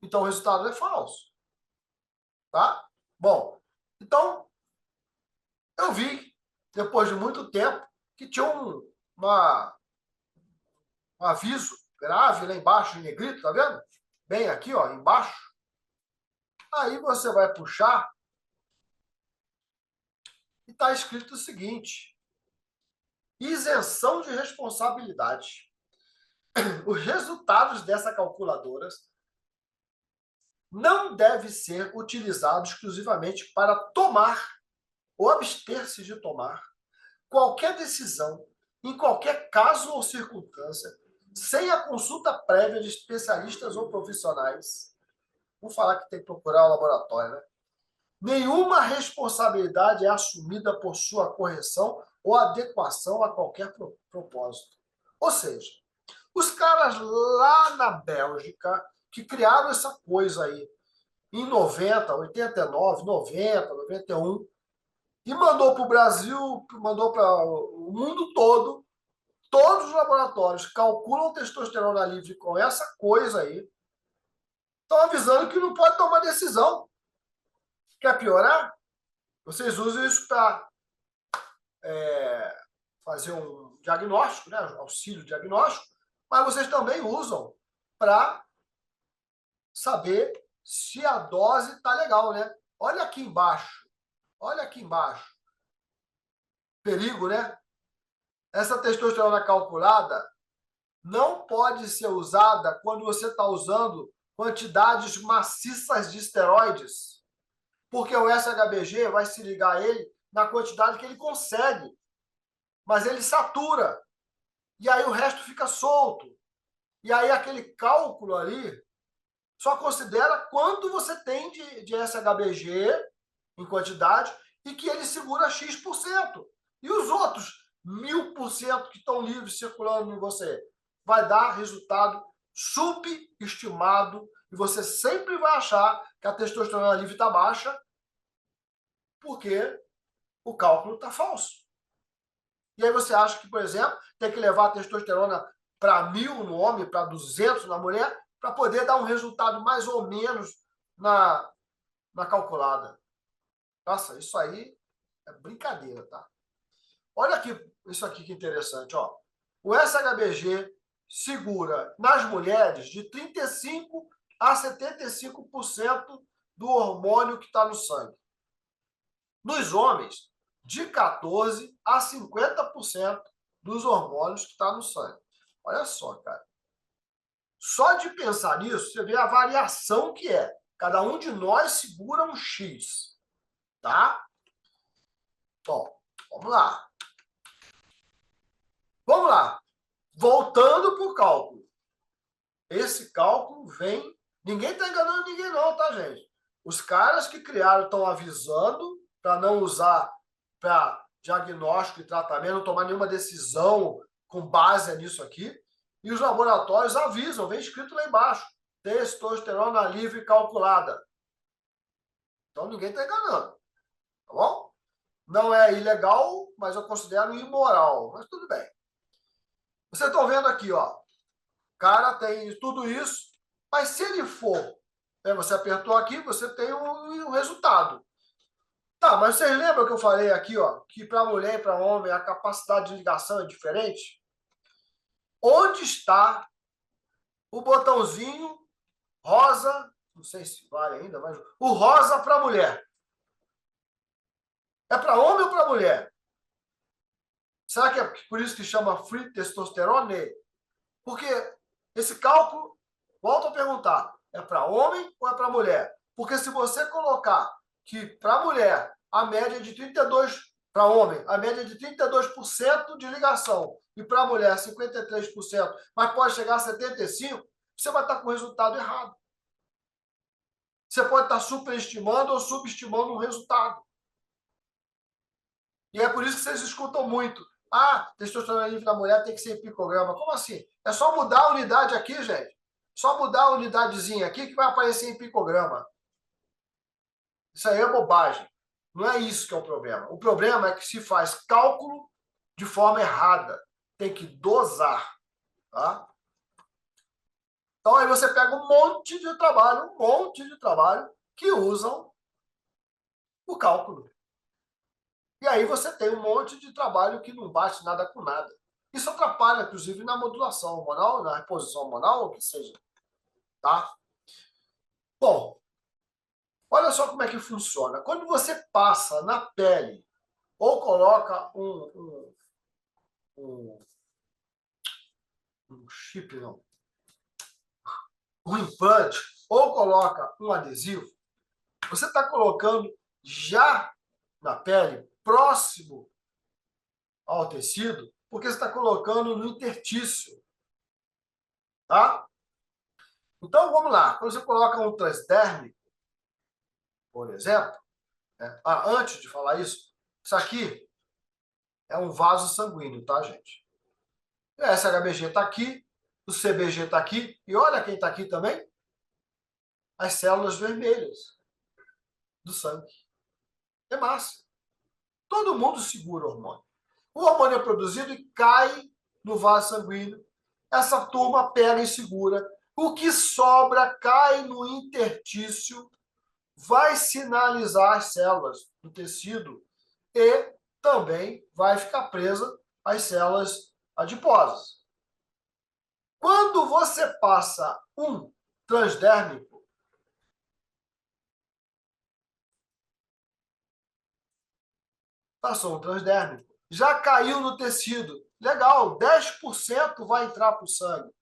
Speaker 1: Então o resultado é falso. Tá? Bom, então eu vi, depois de muito tempo, que tinha um aviso grave lá embaixo, em negrito, tá vendo? Bem aqui, ó, embaixo. Aí você vai puxar e está escrito o seguinte: isenção de responsabilidade. Os resultados dessa calculadora não devem ser utilizados exclusivamente para tomar ou abster-se de tomar qualquer decisão, em qualquer caso ou circunstância, sem a consulta prévia de especialistas ou profissionais. Vamos falar que tem que procurar o laboratório, né? Nenhuma responsabilidade é assumida por sua correção ou adequação a qualquer propósito. Ou seja, os caras lá na Bélgica que criaram essa coisa aí em 90, 89, 90, 91 e mandou para o Brasil, mandou para o mundo todo, todos os laboratórios calculam testosterona livre com essa coisa aí, estão avisando que não pode tomar decisão. Quer piorar? Vocês usam isso para fazer um diagnóstico, né? Auxílio diagnóstico, mas vocês também usam para saber se a dose está legal, né? Olha aqui embaixo. Olha aqui embaixo. Perigo, né? Essa testosterona calculada não pode ser usada quando você está usando quantidades maciças de esteroides, porque o SHBG vai se ligar a ele na quantidade que ele consegue, mas ele satura, e aí o resto fica solto. E aí aquele cálculo ali só considera quanto você tem de SHBG em quantidade e que ele segura X%. E os outros 1000% que estão livres circulando em você? vai dar resultado subestimado e você sempre vai achar que a testosterona livre está baixa porque o cálculo está falso. E aí você acha que, por exemplo, tem que levar a testosterona para 1.000 no homem, para 200 na mulher, para poder dar um resultado mais ou menos na calculada. Nossa, isso aí é brincadeira, tá? Olha aqui, isso aqui que interessante, ó. O SHBG segura nas mulheres de 35% a 75% do hormônio que está no sangue. Nos homens, de 14% a 50% dos hormônios que está no sangue. Olha só, cara. Só de pensar nisso, você vê a variação que é. Cada um de nós segura um X, tá? Bom, vamos lá. Vamos lá. Voltando para o cálculo. Esse cálculo vem... Ninguém está enganando ninguém não, tá, gente? Os caras que criaram estão avisando para não usar para diagnóstico e tratamento, não tomar nenhuma decisão com base nisso aqui. E os laboratórios avisam, vem escrito lá embaixo. Testosterona livre calculada. Então ninguém está enganando. Tá bom? Não é ilegal, mas eu considero imoral. Mas tudo bem. Vocês estão vendo aqui, ó. O cara tem tudo isso, mas se ele for, né, você apertou aqui, você tem um resultado. Tá, mas vocês lembram que eu falei aqui, ó, que para mulher e para homem a capacidade de ligação é diferente? Onde está o botãozinho rosa, não sei se vale ainda, mas o rosa para mulher? É para homem ou para mulher? Será que é por isso que chama free testosterone? Porque esse cálculo, volto a perguntar, é para homem ou é para mulher? Porque se você colocar que para mulher a média é de 32%, para homem a média é de 32% de ligação e para mulher 53%, mas pode chegar a 75%, você vai estar com o resultado errado. Você pode estar superestimando ou subestimando um resultado. E é por isso que vocês escutam muito. Ah, testosterona livre na mulher tem que ser em picograma. Como assim? É só mudar a unidade aqui, gente. Só mudar a unidadezinha aqui que vai aparecer em picograma. Isso aí é bobagem. Não é isso que é o problema. O problema é que se faz cálculo de forma errada. Tem que dosar. Tá? Então aí você pega um monte de trabalho que usam o cálculo. E aí você tem um monte de trabalho que não bate nada com nada. Isso atrapalha, inclusive, na modulação hormonal, na reposição hormonal, ou o que seja. Tá? Bom, olha só como é que funciona. Quando você passa na pele ou coloca um chip, não, um implante, ou coloca um adesivo, você está colocando já na pele, próximo ao tecido, porque você está colocando no interstício. Tá? Então, vamos lá. Quando você coloca um transdérmico, por exemplo, né? Antes de falar isso aqui é um vaso sanguíneo, tá, gente? O SHBG está aqui, o CBG está aqui, e olha quem está aqui também, as células vermelhas do sangue. É massa. Todo mundo segura o hormônio. O hormônio é produzido e cai no vaso sanguíneo. Essa turma pega e segura. O que sobra cai no interstício, vai sinalizar as células do tecido e também vai ficar presa às células adiposas. Quando você passa um transdérmico, passou um transdérmico, já caiu no tecido. Legal, 10% vai entrar para o sangue.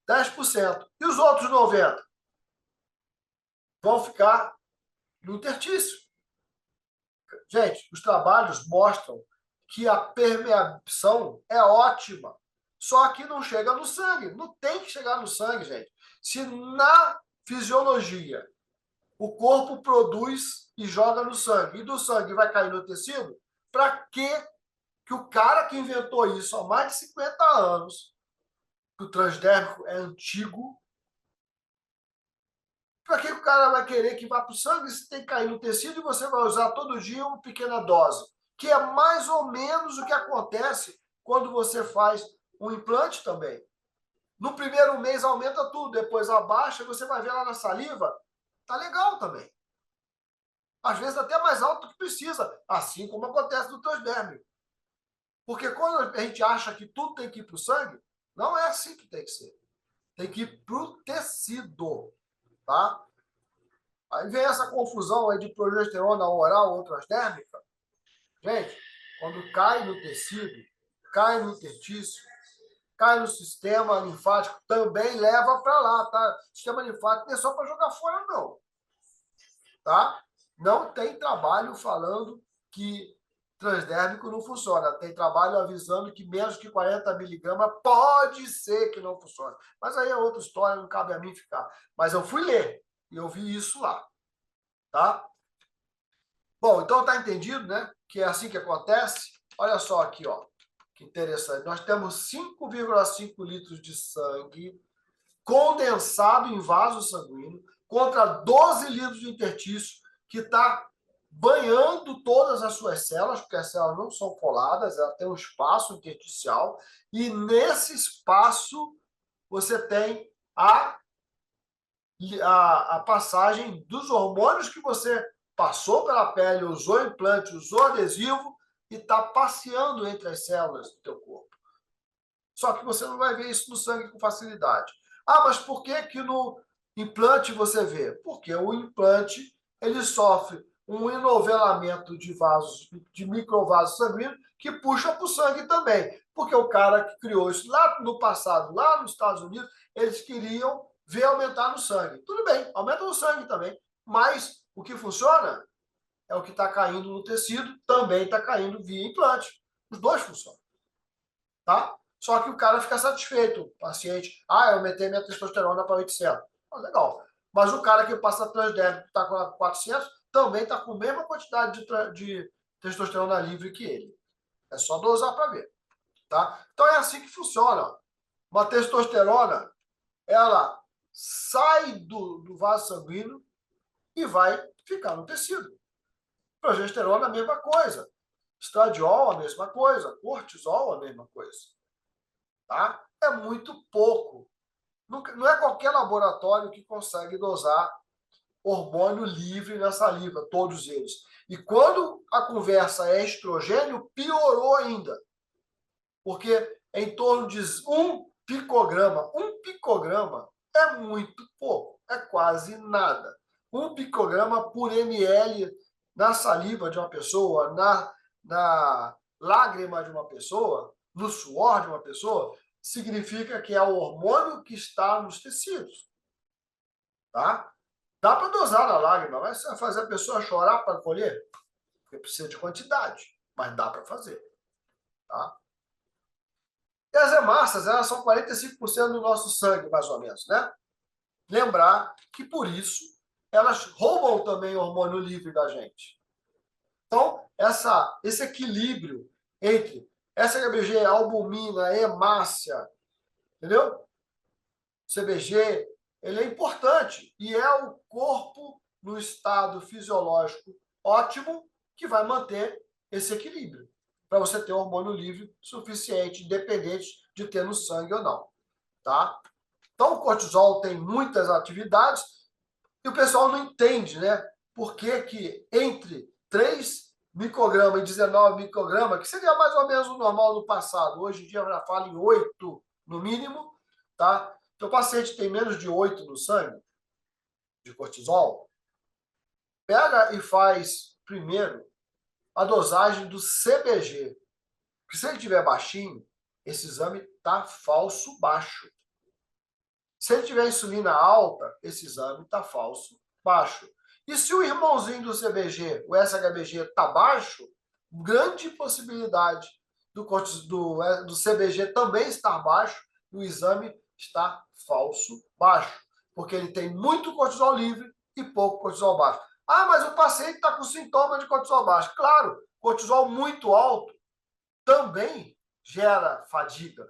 Speaker 1: 10%. E os outros 90%? Vão ficar no interstício. Gente, os trabalhos mostram que a permeação é ótima, só que não chega no sangue. Não tem que chegar no sangue, gente. Se na fisiologia o corpo produz e joga no sangue, e do sangue vai cair no tecido, para que o cara que inventou isso há mais de 50 anos que o transdérmico é antigo. Para que o cara vai querer que vá para o sangue se tem que cair no tecido e você vai usar todo dia uma pequena dose? Que é mais ou menos o que acontece quando você faz um implante também. No primeiro mês aumenta tudo, depois abaixa, você vai ver lá na saliva, tá legal também. Às vezes até mais alto do que precisa, assim como acontece no transdérmico. Porque quando a gente acha que tudo tem que ir para o sangue, não é assim que tem que ser. Tem que ir para o tecido, tá? Aí vem essa confusão aí de progesterona oral ou transdérmica. Gente, quando cai no tecido, cai no interstício, cai no sistema linfático, também leva para lá, tá? Sistema linfático não é só para jogar fora, não. Tá? Não tem trabalho falando que transdérmico não funciona. Tem trabalho avisando que menos que 40 miligramas pode ser que não funcione. Mas aí é outra história, não cabe a mim ficar. Mas eu fui ler e eu vi isso lá. Tá? Bom, então tá entendido, né? Que é assim que acontece. Olha só aqui, ó. Que interessante. Nós temos 5,5 litros de sangue condensado em vaso sanguíneo contra 12 litros de interstício que está banhando todas as suas células, porque as células não são coladas, ela tem um espaço intersticial, e nesse espaço você tem a passagem dos hormônios que você passou pela pele, usou implante, usou adesivo, e está passeando entre as células do teu corpo. Só que você não vai ver isso no sangue com facilidade. Ah, mas por que que no implante você vê? Porque o implante ele sofre um enovelamento de vasos, de microvasos sanguíneos, que puxa para o sangue também. Porque o cara que criou isso lá no passado, lá nos Estados Unidos, eles queriam ver aumentar no sangue. Tudo bem, aumenta no sangue também. Mas o que funciona é o que está caindo no tecido, também está caindo via implante. Os dois funcionam. Tá? Só que o cara fica satisfeito, o paciente. Ah, eu aumentei minha testosterona para 800. Ah, legal. Mas o cara que passa transdérmico está com 400, também está com a mesma quantidade de testosterona livre que ele. É só dosar para ver. Tá? Então é assim que funciona. Uma testosterona, ela sai do vaso sanguíneo e vai ficar no tecido. Progesterona, a mesma coisa. Estradiol, a mesma coisa. Cortisol, a mesma coisa. Tá? É muito pouco. Não é qualquer laboratório que consegue dosar hormônio livre na saliva, todos eles. E quando a conversa é estrogênio, piorou ainda. Porque é em torno de 1 picograma. 1 picograma é muito pouco, é quase nada. 1 picograma por ml na saliva de uma pessoa, na lágrima de uma pessoa, no suor de uma pessoa, significa que é o hormônio que está nos tecidos. Tá? Dá para dosar na lágrima, mas você vai fazer a pessoa chorar para colher? Porque precisa de quantidade, mas dá para fazer. Tá? E as hemácias, elas são 45% do nosso sangue, mais ou menos, né? Lembrar que, por isso, elas roubam também o hormônio livre da gente. Então, esse equilíbrio entre SHBG, albumina, hemácia, entendeu? CBG, ele é importante e é o corpo no estado fisiológico ótimo que vai manter esse equilíbrio para você ter hormônio livre suficiente, independente de ter no sangue ou não, tá? Então, o cortisol tem muitas atividades e o pessoal não entende, né? Por que entre 3 microgramas e 19 microgramas, que seria mais ou menos o normal do passado, hoje em dia já fala em 8 no mínimo, tá? Então, o paciente tem menos de 8 no sangue, de cortisol, pega e faz primeiro a dosagem do CBG. Porque se ele tiver baixinho, esse exame está falso baixo. Se ele tiver insulina alta, esse exame está falso baixo. E se o irmãozinho do CBG, o SHBG, está baixo, grande possibilidade do CBG também estar baixo e o exame está falso baixo. Porque ele tem muito cortisol livre e pouco cortisol baixo. Ah, mas o paciente está com sintoma de cortisol baixo. Claro, cortisol muito alto também gera fadiga.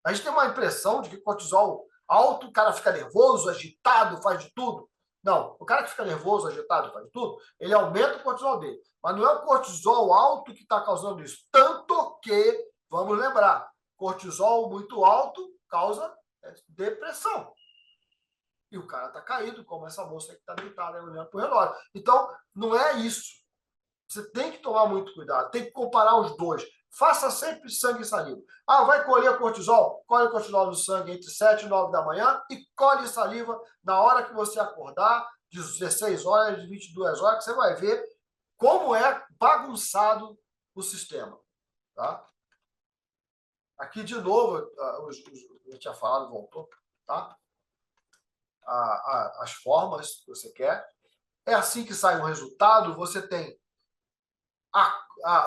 Speaker 1: A gente tem uma impressão de que cortisol alto, o cara fica nervoso, agitado, faz de tudo. Não, o cara que fica nervoso, agitado, faz de tudo, ele aumenta o cortisol dele. Mas não é o cortisol alto que está causando isso. Tanto que, vamos lembrar, cortisol muito alto causa depressão. E o cara está caído, como essa moça que está deitada olhando para o relógio. Então, não é isso. Você tem que tomar muito cuidado, tem que comparar os dois. Faça sempre sangue e saliva. Ah, vai colher cortisol? Colhe cortisol no sangue entre 7 e 9 da manhã e colhe saliva na hora que você acordar, de 16 horas, de 22 horas, que você vai ver como é bagunçado o sistema. Tá? Aqui, de novo, eu tinha falado, voltou, tá? As formas que você quer. É assim que sai um resultado, você tem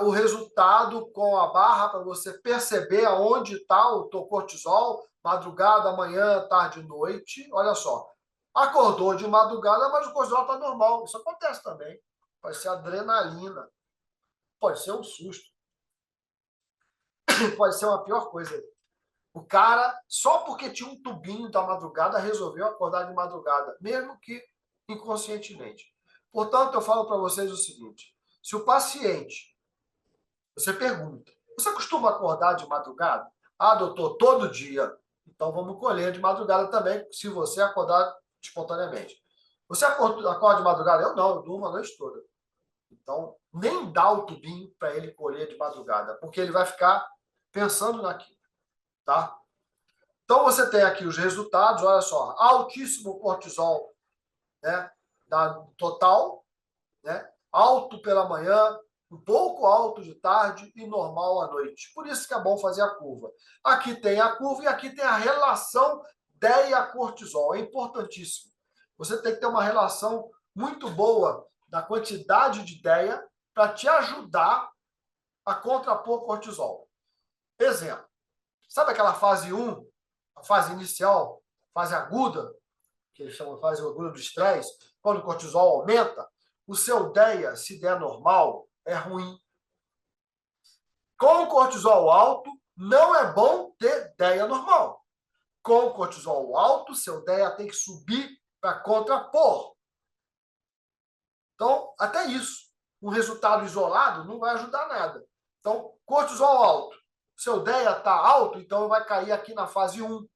Speaker 1: o resultado com a barra para você perceber aonde está o teu cortisol, madrugada, manhã, tarde, noite. Olha só, acordou de madrugada, mas o cortisol está normal. Isso acontece também. Pode ser adrenalina, pode ser um susto, pode ser uma pior coisa. O cara, só porque tinha um tubinho da madrugada, resolveu acordar de madrugada, mesmo que inconscientemente. Portanto, eu falo para vocês o seguinte: se o paciente, você pergunta, você costuma acordar de madrugada? Ah, doutor, todo dia. Então vamos colher de madrugada também, se você acordar espontaneamente. Você acorda de madrugada? Eu não, eu durmo a noite toda. Então, nem dá o tubinho para ele colher de madrugada, porque ele vai ficar pensando naquilo, tá? Então você tem aqui os resultados, olha só, altíssimo cortisol, né, total, né, alto pela manhã, um pouco alto de tarde e normal à noite. Por isso que é bom fazer a curva. Aqui tem a curva e aqui tem a relação DEA-cortisol. É importantíssimo. Você tem que ter uma relação muito boa da quantidade de DEA para te ajudar a contrapor cortisol. Exemplo, sabe aquela fase 1, a fase inicial, fase aguda, que eles chamam de fase aguda do estresse, quando o cortisol aumenta, o seu DEA, se der normal, é ruim. Com o cortisol alto, não é bom ter DEA normal. Com o cortisol alto, seu DEA tem que subir para contrapor. Então, até isso, um resultado isolado não vai ajudar nada. Então, cortisol alto. Seu DEA está alto, então vai cair aqui na fase 1.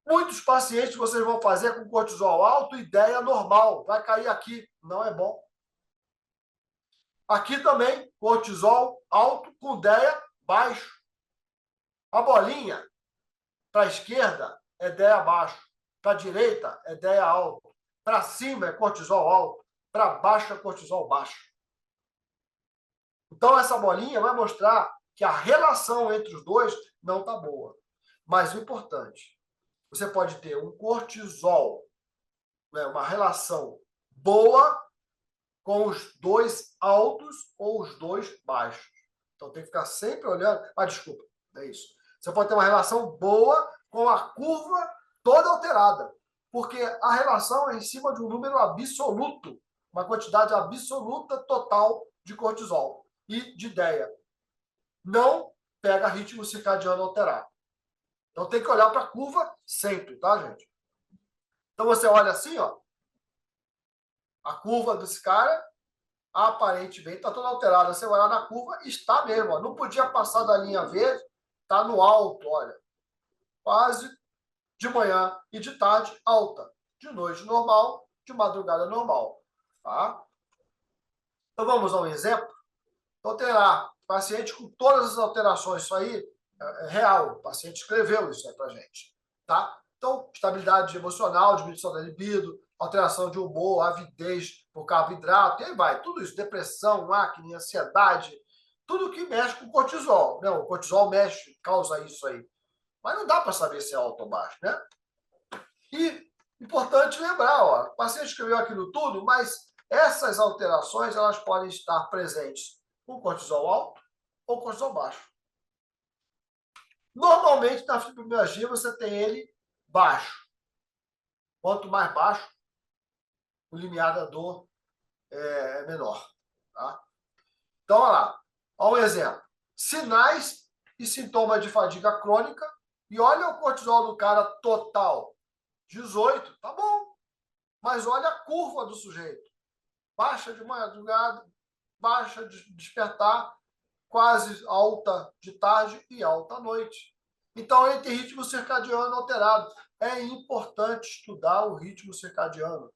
Speaker 1: Muitos pacientes vocês vão fazer com cortisol alto e DEA normal. Vai cair aqui. Não é bom. Aqui também, cortisol alto com DEA baixo. A bolinha, para a esquerda, é DEA baixo. Para a direita, é DEA alto. Para cima, é cortisol alto. Para baixo, é cortisol baixo. Então, essa bolinha vai mostrar que a relação entre os dois não está boa. Mas o importante, você pode ter um cortisol, né, uma relação boa com os dois altos ou os dois baixos. Então tem que ficar sempre olhando. Ah, desculpa, é isso. Você pode ter uma relação boa com a curva toda alterada, porque a relação é em cima de um número absoluto, uma quantidade absoluta total de cortisol e de DEA. Não pega ritmo circadiano alterado. Então tem que olhar para a curva sempre, tá, gente? Então você olha assim, ó, a curva desse cara, aparentemente está toda alterada. Você vai lá na curva, está mesmo. Ó. Não podia passar da linha verde, está no alto, olha. Quase de manhã e de tarde, alta. De noite, normal. De madrugada, normal. Tá? Então, vamos a um exemplo? Então, tem lá, paciente com todas as alterações. Isso aí é real. O paciente escreveu isso aí para gente. Tá? Então, estabilidade emocional, diminuição da libido, alteração de humor, avidez por carboidrato, e aí vai. Tudo isso, depressão, acne, ansiedade, tudo que mexe com o cortisol. Né? O cortisol mexe, causa isso aí. Mas não dá para saber se é alto ou baixo, né? E importante lembrar, ó, o paciente escreveu aquilo tudo, mas essas alterações elas podem estar presentes com cortisol alto ou cortisol baixo. Normalmente, na fibromialgia, você tem ele baixo. Quanto mais baixo, o limiar da dor é menor. Tá? Então, olha lá. Olha um exemplo. Sinais e sintoma de fadiga crônica. E olha o cortisol do cara total, 18, tá bom. Mas olha a curva do sujeito. Baixa de madrugada, baixa de despertar, quase alta de tarde e alta à noite. Então, entre ritmo circadiano alterado. É importante estudar o ritmo circadiano.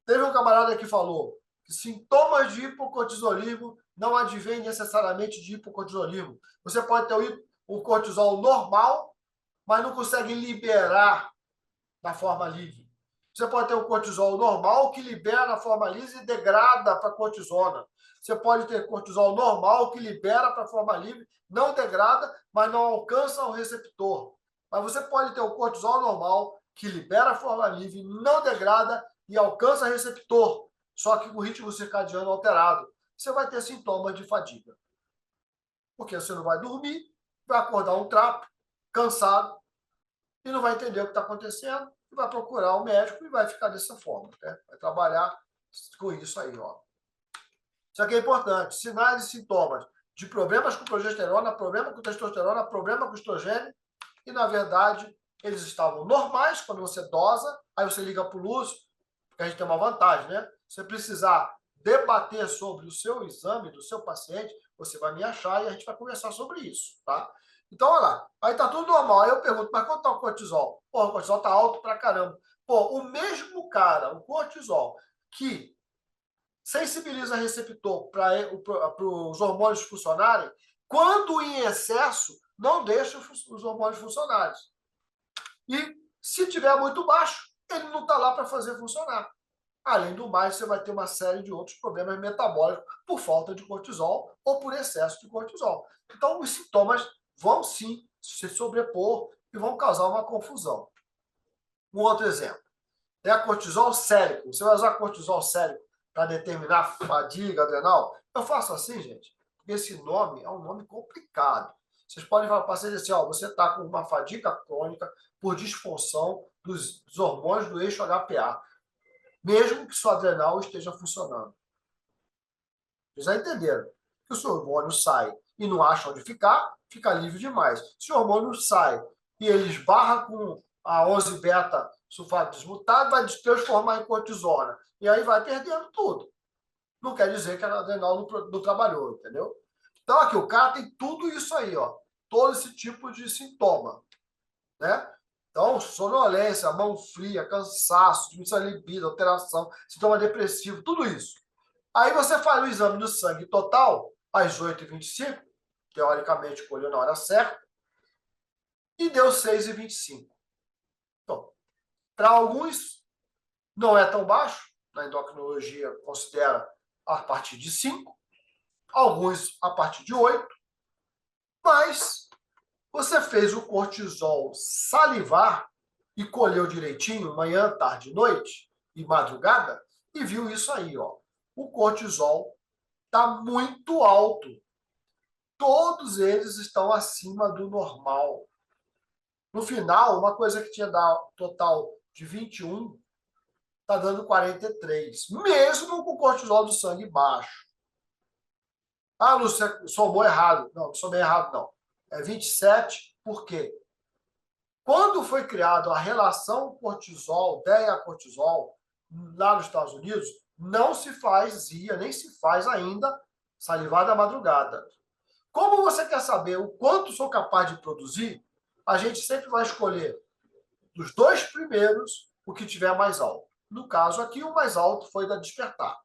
Speaker 1: Teve um camarada que falou que sintomas de hipocortisolismo não advêm necessariamente de hipocortisolismo. Você pode ter o cortisol normal, mas não consegue liberar da forma livre. Você pode ter o cortisol normal que libera na forma livre e degrada para cortisona. Você pode ter cortisol normal que libera para a forma livre, não degrada, mas não alcança o receptor. Mas você pode ter o cortisol normal que libera a forma livre, não degrada e alcança o receptor, só que com o ritmo circadiano alterado. Você vai ter sintomas de fadiga. Porque você não vai dormir, vai acordar um trapo, cansado, e não vai entender o que está acontecendo, e vai procurar o médico e vai ficar dessa forma, né? Vai trabalhar com isso aí, ó. Isso aqui é importante. Sinais e sintomas de problemas com progesterona, problema com testosterona, problema com estrogênio, e, na verdade, eles estavam normais quando você dosa, aí você liga para o Lúcio, porque a gente tem uma vantagem, né? Se você precisar debater sobre o seu exame do seu paciente, você vai me achar e a gente vai conversar sobre isso, tá? Então, olha lá, aí tá tudo normal. Aí eu pergunto, mas quanto tá o cortisol? Pô, o cortisol tá alto pra caramba. Pô, o mesmo cara, o cortisol, que sensibiliza receptor para os hormônios funcionarem, quando em excesso, não deixa os hormônios funcionarem. E se tiver muito baixo, ele não está lá para fazer funcionar. Além do mais, você vai ter uma série de outros problemas metabólicos por falta de cortisol ou por excesso de cortisol. Então, os sintomas vão sim se sobrepor e vão causar uma confusão. Um outro exemplo é a cortisol sérico. Você vai usar cortisol sérico para determinar fadiga adrenal? Eu faço assim, gente, porque esse nome é um nome complicado. Vocês podem falar para o paciente assim, ó, você está com uma fadiga crônica por disfunção dos hormônios do eixo HPA, mesmo que sua adrenal esteja funcionando. Vocês já entenderam? Que o seu hormônio sai e não acha onde ficar, fica livre demais. Se o hormônio sai e ele esbarra com a 11-beta sulfato desmutado, vai transformar em cortisona. E aí vai perdendo tudo. Não quer dizer que a adrenal não trabalhou, entendeu? Então, aqui, o cara tem tudo isso aí, ó. Todo esse tipo de sintoma, né? Então, sonolência, mão fria, cansaço, diminuição de libido, alteração, sintoma depressivo, tudo isso. Aí você faz o exame do sangue total, às 8h25, teoricamente colheu na hora certa, e deu 6h25. Então, para alguns, não é tão baixo, na endocrinologia considera a partir de 5, alguns a partir de 8, mas você fez o cortisol salivar e colheu direitinho, manhã, tarde, noite e madrugada, e viu isso aí, ó. O cortisol está muito alto. Todos eles estão acima do normal. No final, uma coisa que tinha dado total de 21, está dando 43, mesmo com o cortisol do sangue baixo. Ah, Lúcio, somou errado. Não, não somei errado, não. É 27, por quê? Quando foi criada a relação cortisol, DEA-cortisol, lá nos Estados Unidos, não se fazia, nem se faz ainda, salivar da madrugada. Como você quer saber o quanto sou capaz de produzir, a gente sempre vai escolher dos dois primeiros o que tiver mais alto. No caso aqui, o mais alto foi da despertar.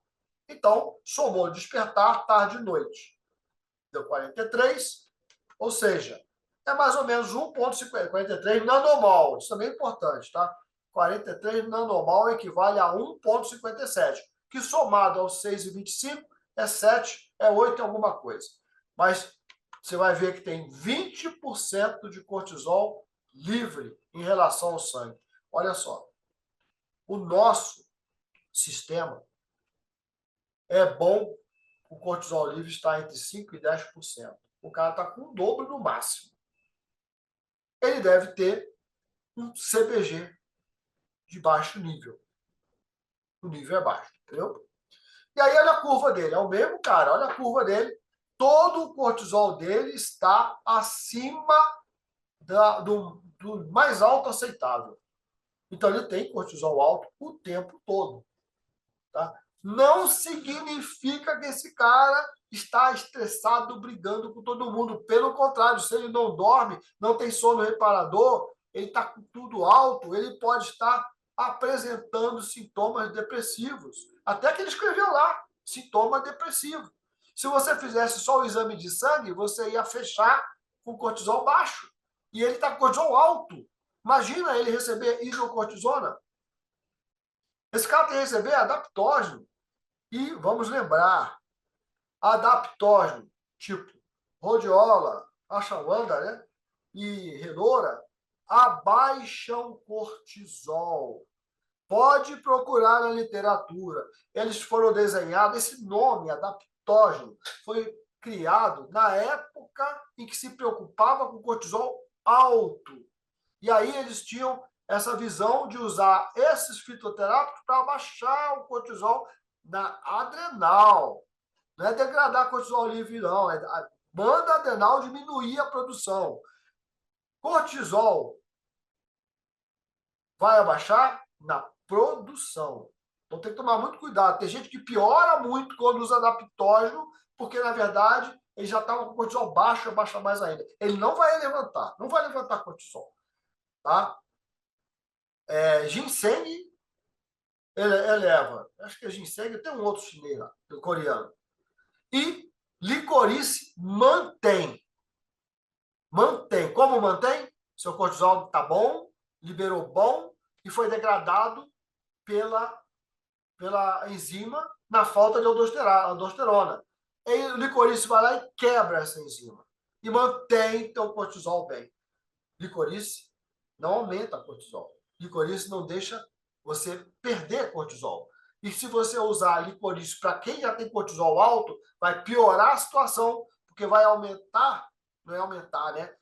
Speaker 1: Então, somou despertar, tarde e noite. Deu 43, ou seja, é mais ou menos 1,43 nanomol. Isso também é importante, tá? 43 nanomol equivale a 1,57, que somado aos 6,25 é 7, é 8 alguma coisa. Mas você vai ver que tem 20% de cortisol livre em relação ao sangue. Olha só, o nosso sistema é bom, o cortisol livre está entre 5% e 10%. O cara está com o dobro no máximo. Ele deve ter um CBG de baixo nível. O nível é baixo, entendeu? E aí, olha a curva dele. É o mesmo cara, olha a curva dele. todo o cortisol dele está acima do mais alto aceitável. Então, ele tem cortisol alto o tempo todo. Tá? Não significa que esse cara está estressado, brigando com todo mundo. Pelo contrário, se ele não dorme, não tem sono reparador, ele está com tudo alto, ele pode estar apresentando sintomas depressivos. Até que ele escreveu lá, sintoma depressivo. Se você fizesse só o exame de sangue, você ia fechar com cortisol baixo. E ele está com cortisol alto. Imagina ele receber hidrocortisona. Esse cara tem que receber adaptógeno. E vamos lembrar, adaptógeno, tipo rhodiola, ashwagandha, né? E renora, abaixam cortisol. Pode procurar na literatura. Eles foram desenhados, esse nome, adaptógeno, foi criado na época em que se preocupava com cortisol alto. E aí eles tinham essa visão de usar esses fitoterápicos para baixar o cortisol na adrenal. Não é degradar cortisol livre, não. É a banda adrenal diminuir a produção. Cortisol vai abaixar na produção. Então tem que tomar muito cuidado. Tem gente que piora muito quando usa adaptógeno, porque, na verdade, ele já estava com cortisol baixo, baixa mais ainda. Ele não vai levantar cortisol. Tá? Ginseng eleva. Acho que é ginseng, tem um outro chinês lá, coreano. E licorice mantém. Mantém. Como mantém? Seu cortisol está bom, liberou bom e foi degradado pela enzima na falta de aldosterona. E o licorice vai lá e quebra essa enzima. E mantém teu cortisol bem. Licorice não aumenta cortisol. Licorice não deixa você perder cortisol. E se você usar licorice para quem já tem cortisol alto, vai piorar a situação, porque vai aumentar, não é aumentar, né?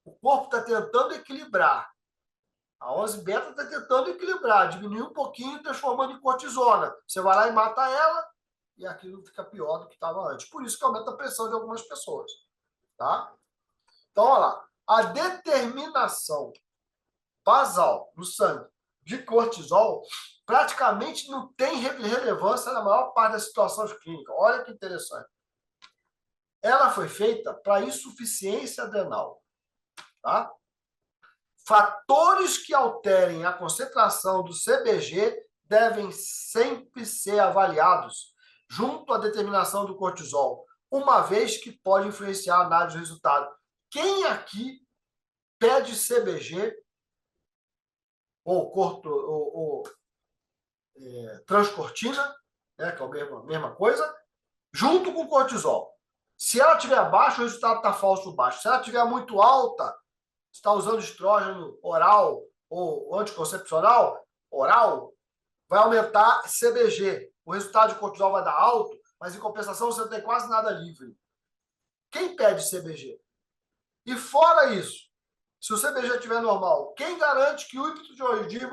Speaker 1: O corpo está tentando equilibrar. A 11-beta está tentando equilibrar, diminuir um pouquinho, transformando em cortisona. Você vai lá e mata ela, e aquilo fica pior do que estava antes. Por isso que aumenta a pressão de algumas pessoas. Tá? Então, olha lá. A determinação basal no sangue de cortisol praticamente não tem relevância na maior parte das situações clínicas. Olha que interessante. Ela foi feita para insuficiência adrenal. Tá? Fatores que alterem a concentração do CBG devem sempre ser avaliados junto à determinação do cortisol, uma vez que pode influenciar a análise do resultado. Quem aqui pede CBG ou transcortina, né, que é a mesma coisa, junto com cortisol? Se ela estiver baixo, o resultado está falso baixo. Se ela estiver muito alta, está usando estrógeno oral ou anticoncepcional oral, vai aumentar CBG. O resultado de cortisol vai dar alto, mas em compensação você não tem quase nada livre. Quem pede CBG? E fora isso, se o CBG estiver normal, quem garante que o hipotireoidismo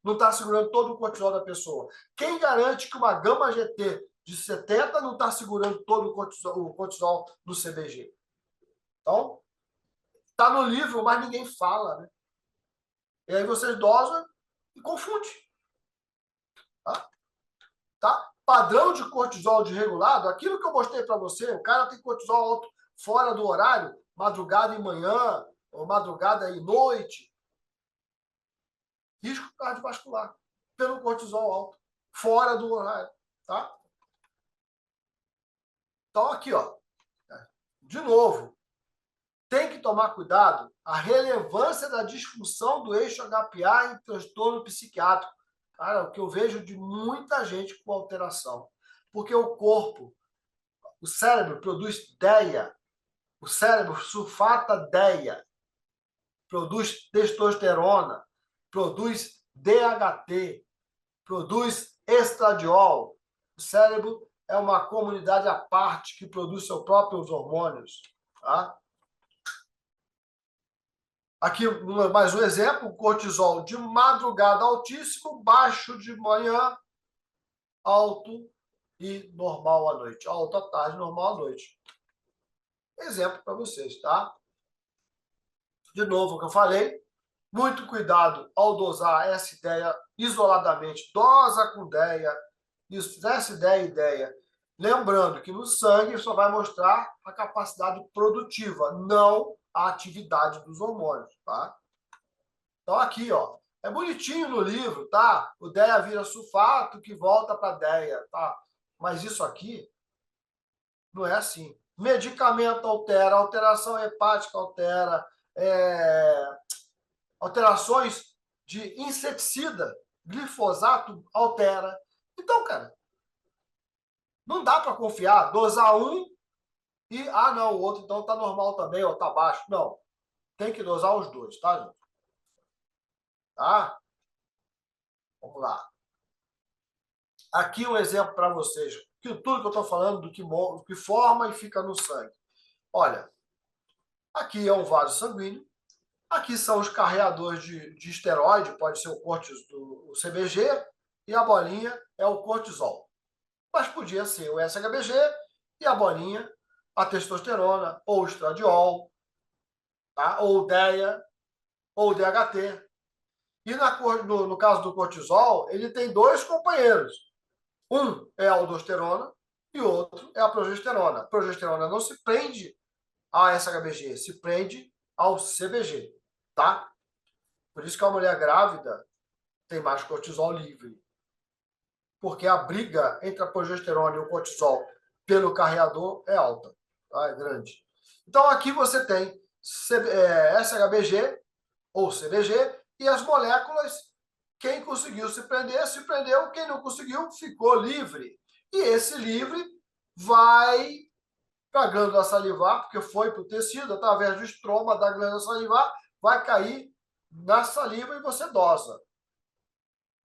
Speaker 1: não está segurando todo o cortisol da pessoa? Quem garante que uma gama GT de 70 não está segurando todo o cortisol do CBG? Então, está no livro, mas ninguém fala, né? E aí vocês dosam e confundem. Tá? Padrão de cortisol desregulado, aquilo que eu mostrei para você, o cara tem cortisol alto fora do horário, madrugada e manhã, ou madrugada e noite. Risco cardiovascular, pelo cortisol alto, fora do horário. Tá? Então, aqui, ó. De novo, tem que tomar cuidado a relevância da disfunção do eixo HPA em transtorno psiquiátrico. Cara, o que eu vejo de muita gente com alteração. Porque o corpo, o cérebro produz DEA, o cérebro sulfata DEA, produz testosterona, produz DHT, produz estradiol. O cérebro é uma comunidade à parte que produz seus próprios hormônios. Tá? Aqui mais um exemplo, cortisol de madrugada altíssimo, baixo de manhã, alto e normal à noite. Alto à tarde, normal à noite. exemplo para vocês, tá? De novo, o que eu falei, muito cuidado ao dosar essa ideia isoladamente. Dosa com ideia, isso, essa ideia e ideia. Lembrando que no sangue só vai mostrar a capacidade produtiva, não a atividade dos hormônios, tá? Então aqui, ó, é bonitinho no livro, tá? O DEA vira sulfato que volta para DEA, tá? Mas isso aqui não é assim. Medicamento altera, alteração hepática altera, alterações de inseticida, glifosato altera. Então, cara, não dá para confiar, dosar um e, não, o outro então tá normal também, ou tá baixo. Não, tem que dosar os dois, tá, gente? Tá? Vamos lá. Aqui um exemplo para vocês, que tudo que eu estou falando do que forma e fica no sangue. Olha, aqui é um vaso sanguíneo, aqui são os carreadores de esteroide, pode ser o CBG, e a bolinha é o cortisol. Mas podia ser o SHBG e a bolinha, a testosterona, ou o estradiol, tá? Ou o DEA, ou o DHT. E no caso do cortisol, ele tem dois companheiros. Um é a aldosterona e o outro é a progesterona. A progesterona não se prende ao SHBG, se prende ao CBG, tá? Por isso que a mulher grávida tem mais cortisol livre. Porque a briga entre a progesterona e o cortisol pelo carreador é alta, tá? É grande. Então aqui você tem SHBG ou CBG e as moléculas. Quem conseguiu se prendeu. Quem não conseguiu, ficou livre. E esse livre vai para a glândula salivar, porque foi para o tecido, através do estroma da glândula salivar, vai cair na saliva e você dosa.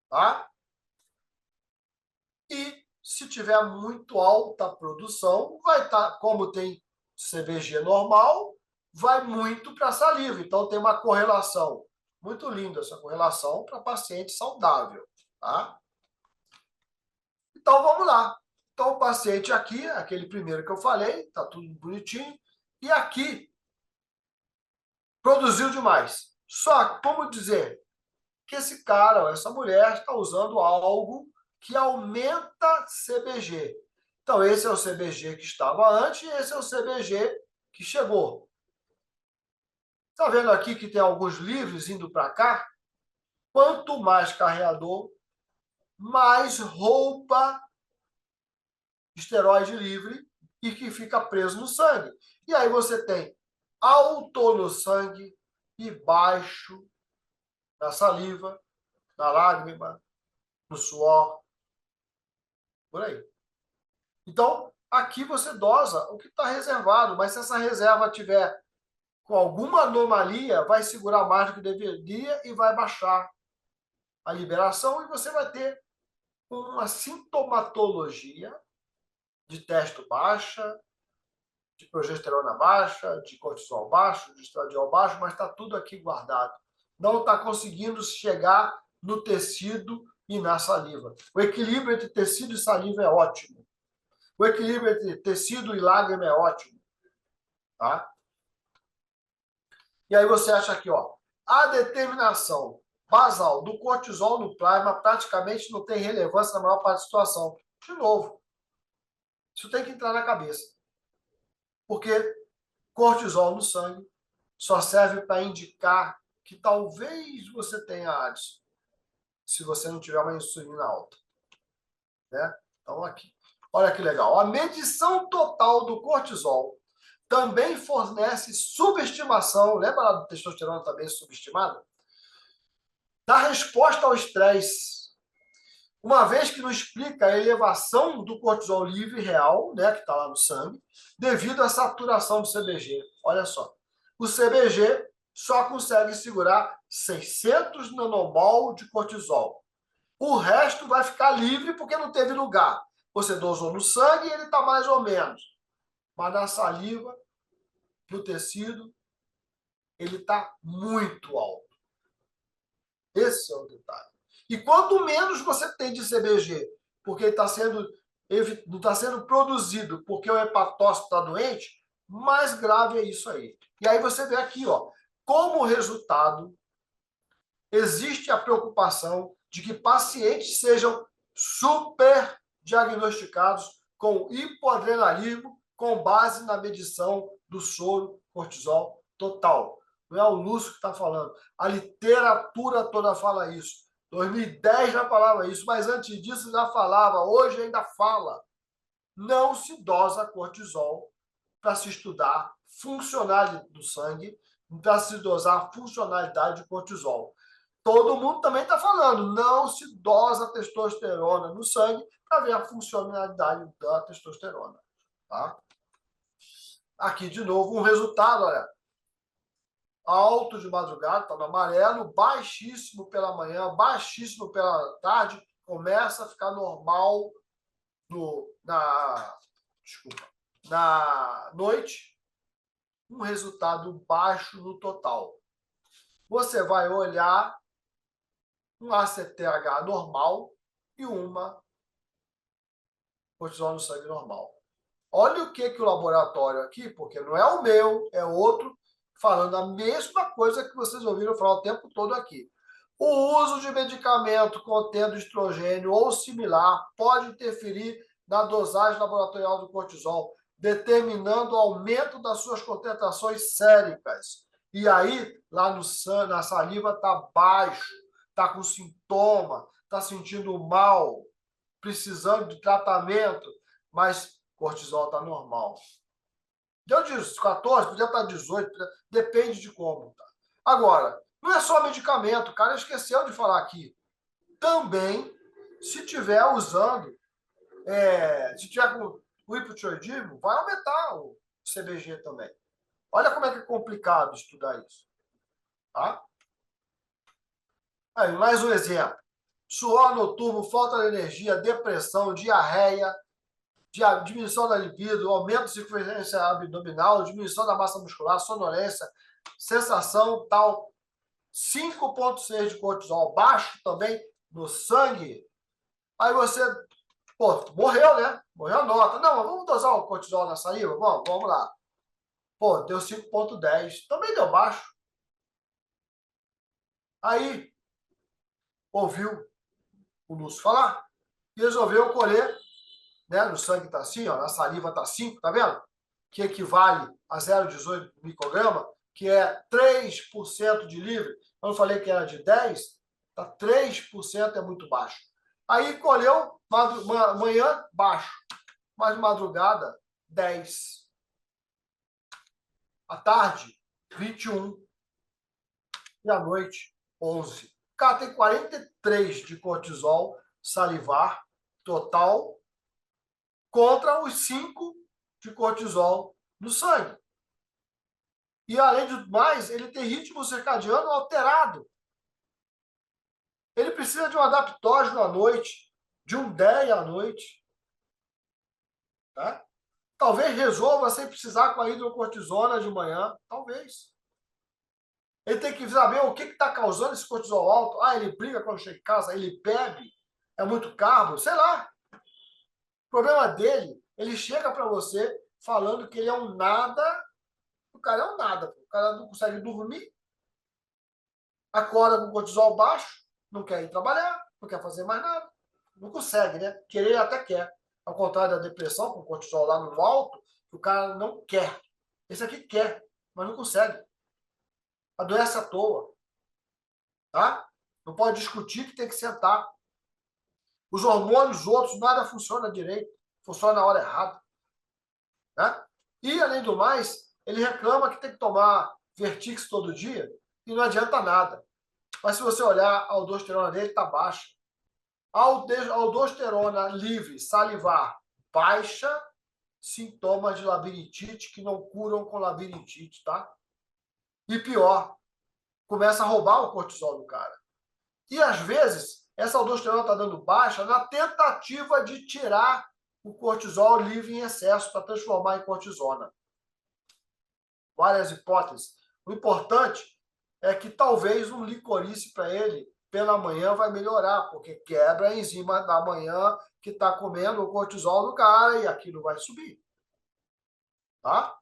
Speaker 1: Tá? E se tiver muito alta a produção, vai estar, como tem CBG normal, vai muito para a saliva. Então tem uma correlação. Muito linda essa correlação para paciente saudável. Tá? Então vamos lá. Então o paciente aqui, aquele primeiro que eu falei, está tudo bonitinho. E aqui produziu demais. Só que, como dizer, que esse cara, essa mulher, está usando algo que aumenta CBG. Então, esse é o CBG que estava antes e esse é o CBG que chegou. Está vendo aqui que tem alguns livres indo para cá? Quanto mais carreador, mais rouba esteroide livre e que fica preso no sangue. E aí você tem alto no sangue e baixo na saliva, na lágrima, no suor, por aí. Então, aqui você dosa o que está reservado, mas se essa reserva tiver com alguma anomalia, vai segurar mais do que deveria e vai baixar a liberação e você vai ter uma sintomatologia de testo baixa, de progesterona baixa, de cortisol baixo, de estradiol baixo, mas está tudo aqui guardado. Não está conseguindo chegar no tecido e na saliva. O equilíbrio entre tecido e saliva é ótimo. O equilíbrio entre tecido e lágrima é ótimo. Tá? E aí você acha aqui, ó, a determinação basal do cortisol no plasma praticamente não tem relevância na maior parte da situação. De novo, isso tem que entrar na cabeça. Porque cortisol no sangue só serve para indicar que talvez você tenha AIDS, se você não tiver uma insulina alta. Né? Então, aqui. Olha que legal. A medição total do cortisol também fornece subestimação, lembra lá do testosterona também subestimada? Da resposta ao estresse. Uma vez que não explica a elevação do cortisol livre real, né, que está lá no sangue, devido à saturação do CBG. Olha só. O CBG só consegue segurar 600 nanomol de cortisol. O resto vai ficar livre porque não teve lugar. Você dosou no sangue e ele está mais ou menos. Mas na saliva, no tecido, ele está muito alto. Esse é o detalhe. E quanto menos você tem de CBG, porque ele não está sendo produzido porque o hepatócito está doente, mais grave é isso aí. E aí você vê aqui, ó, como resultado, existe a preocupação de que pacientes sejam superdiagnosticados com hipoadrenalismo com base na medição do soro cortisol total. Não é o Lúcio que está falando. A literatura toda fala isso. 2010 já falava isso, mas antes disso já falava, hoje ainda fala. Não se dosa cortisol para se estudar funcionalidade do sangue, para se dosar a funcionalidade de cortisol. Todo mundo também está falando, não se dosa testosterona no sangue para ver a funcionalidade da testosterona. Tá? Aqui, de novo, um resultado, olha, alto de madrugada, está no amarelo, baixíssimo pela manhã, baixíssimo pela tarde, começa a ficar normal na noite, um resultado baixo no total. Você vai olhar um ACTH normal e uma cortisol no sangue normal. Olha o que o laboratório aqui, porque não é o meu, é outro, falando a mesma coisa que vocês ouviram falar o tempo todo aqui. O uso de medicamento contendo estrogênio ou similar pode interferir na dosagem laboratorial do cortisol, determinando o aumento das suas concentrações séricas. E aí, lá no sangue, na saliva, está baixo, está com sintoma, está sentindo mal, precisando de tratamento, mas cortisol está normal. Deu de 14, podia estar 18, depende de como. Tá? Agora, não é só medicamento, o cara esqueceu de falar aqui. Também, se tiver usando, se tiver com o hipotireoidismo, vai aumentar o CBG também. Olha como é complicado estudar isso. Tá? Aí, mais um exemplo. Suor noturno, falta de energia, depressão, diarreia, diminuição da libido, aumento de circunferência abdominal, diminuição da massa muscular, sonolência, sensação tal. 5,6 de cortisol, baixo também no sangue. Aí você, pô, morreu, né? Morreu a nota. Não, vamos dosar o cortisol na saliva? Vamos lá. Pô, deu 5,10. Também deu baixo. Aí, ouviu o Lúcio falar e resolveu colher, né? No sangue está assim, ó, na saliva está 5, tá vendo? Que equivale a 0,18 micrograma, que é 3% de livre. Eu não falei que era de 10, tá 3% é muito baixo. Aí colheu manhã baixo, mas de madrugada 10. À tarde 21 e à noite 11. O cara tem 43 de cortisol salivar total contra os 5 de cortisol no sangue. E, além do mais, ele tem ritmo circadiano alterado. Ele precisa de um adaptógeno à noite, de um DEA à noite. Tá? Talvez resolva sem precisar com a hidrocortisona de manhã. Talvez. Ele tem que saber o que está causando esse cortisol alto. Ah, ele briga quando chega em casa, ele bebe, é muito carbo, sei lá. O problema dele, ele chega para você falando que ele é um nada. O cara é um nada. O cara não consegue dormir, acorda com cortisol baixo, não quer ir trabalhar, não quer fazer mais nada. Não consegue, né? Querer até quer. Ao contrário da depressão, com cortisol lá no alto, o cara não quer. Esse aqui quer, mas não consegue. Adoece à toa. Tá? Não pode discutir que tem que sentar. Os hormônios outros, nada funciona direito. Funciona na hora errada. Né? E, além do mais, ele reclama que tem que tomar Vertix todo dia e não adianta nada. Mas se você olhar, a aldosterona dele está baixa. A aldosterona livre salivar baixa, sintomas de labirintite que não curam com labirintite, tá? E pior, começa a roubar o cortisol do cara. E às vezes, essa aldosterona está dando baixa na tentativa de tirar o cortisol livre em excesso para transformar em cortisona. Várias hipóteses. O importante é que talvez um licorice para ele pela manhã vai melhorar, porque quebra a enzima da manhã que está comendo o cortisol do cara e aquilo vai subir. Tá?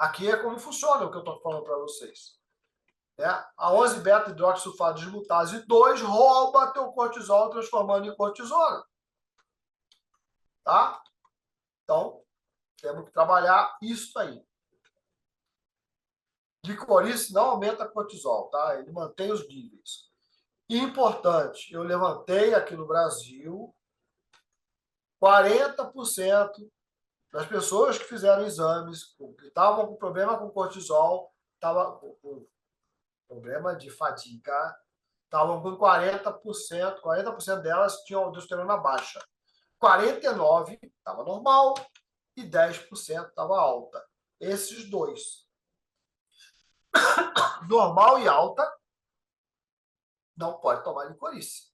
Speaker 1: Aqui é como funciona o que eu estou falando para vocês. Né? A 11-beta-hidroxisulfato dismutase 2 rouba teu cortisol, transformando em cortisona. Tá? Então, temos que trabalhar isso aí. Licorice não aumenta cortisol, tá? Ele mantém os níveis. Importante, eu levantei aqui no Brasil 40% das pessoas que fizeram exames, que estavam com problema com cortisol, estavam com problema de fadiga, estavam com 40% delas tinham aldosterona baixa. 49% estava normal e 10% estava alta. Esses dois. Normal e alta, não pode tomar licorice.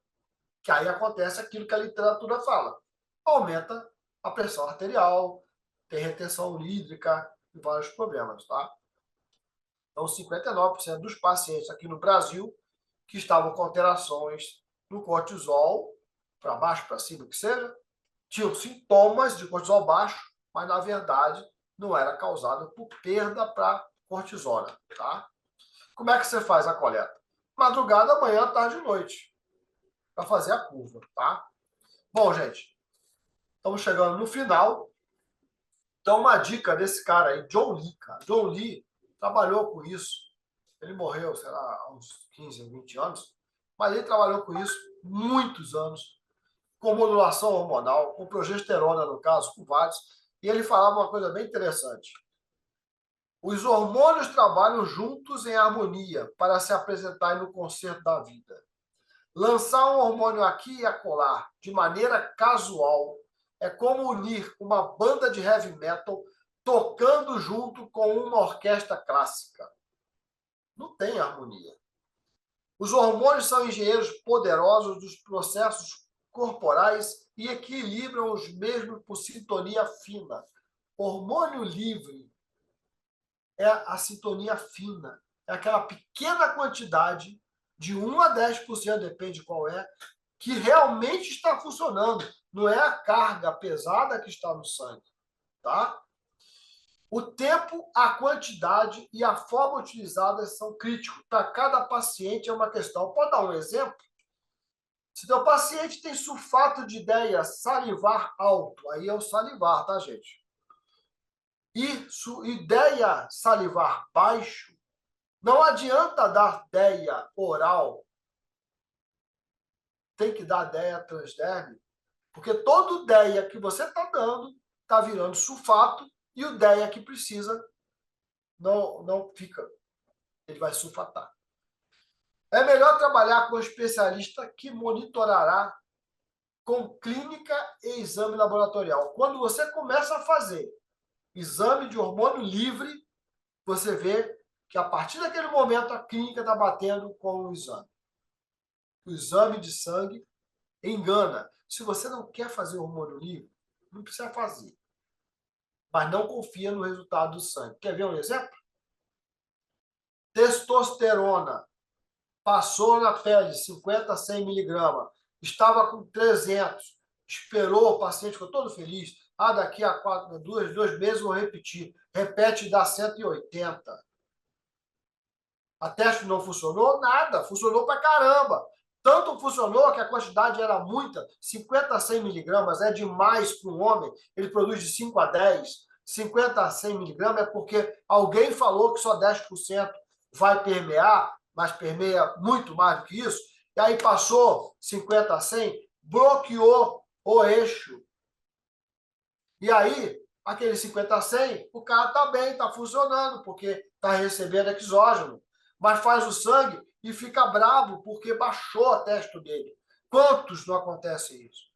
Speaker 1: Que aí acontece aquilo que a literatura fala. Aumenta a pressão arterial, tem retenção hídrica e vários problemas, tá? Então, 59% dos pacientes aqui no Brasil que estavam com alterações no cortisol, para baixo, para cima, o que seja, tinham sintomas de cortisol baixo, mas, na verdade, não era causado por perda para cortisona, tá? Como é que você faz a coleta? Madrugada, manhã, tarde e noite, para fazer a curva, tá? Bom, gente, estamos chegando no final. Então, uma dica desse cara aí, John Lee, cara. John Lee trabalhou com isso. Ele morreu, sei lá, há uns 15, 20 anos, mas ele trabalhou com isso muitos anos, com modulação hormonal, com progesterona, no caso, com vários. E ele falava uma coisa bem interessante. Os hormônios trabalham juntos em harmonia para se apresentarem no concerto da vida. Lançar um hormônio aqui e acolá, de maneira casual, é como unir uma banda de heavy metal tocando junto com uma orquestra clássica. Não tem harmonia. Os hormônios são engenheiros poderosos dos processos corporais e equilibram os mesmos por sintonia fina. Hormônio livre é a sintonia fina. É aquela pequena quantidade, de 1 a 10%, depende qual é, que realmente está funcionando. Não é a carga pesada que está no sangue. Tá? O tempo, a quantidade e a forma utilizada são críticos. Para cada paciente é uma questão. Pode dar um exemplo? Se teu paciente tem sulfato de ideia salivar alto, aí é o salivar, tá, gente? E ideia salivar baixo, não adianta dar DEA oral. Tem que dar DEA transderme, porque todo DEA que você está dando está virando sulfato e o DEA que precisa não fica. Ele vai sulfatar. É melhor trabalhar com um especialista que monitorará com clínica e exame laboratorial. Quando você começa a fazer exame de hormônio livre, você vê que a partir daquele momento a clínica está batendo com o exame. O exame de sangue engana. Se você não quer fazer hormônio livre, não precisa fazer. Mas não confia no resultado do sangue. Quer ver um exemplo? Testosterona. Passou na pele 50 a 100 miligramas. Estava com 300. Esperou, o paciente ficou todo feliz. Daqui a 2 meses vou repetir. Repete e dá 180. A teste não funcionou? Nada. Funcionou pra caramba. Tanto funcionou que a quantidade era muita. 50 a 100 miligramas é demais para um homem. Ele produz de 5 a 10. 50 a 100 miligramas é porque alguém falou que só 10% vai permear, mas permeia muito mais do que isso. E aí passou 50 a 100, bloqueou o eixo. E aí, aquele 50 a 100, o cara está bem, está funcionando, porque está recebendo exógeno. Mas faz o sangue e fica bravo porque baixou a testo dele. Quantos não acontece isso?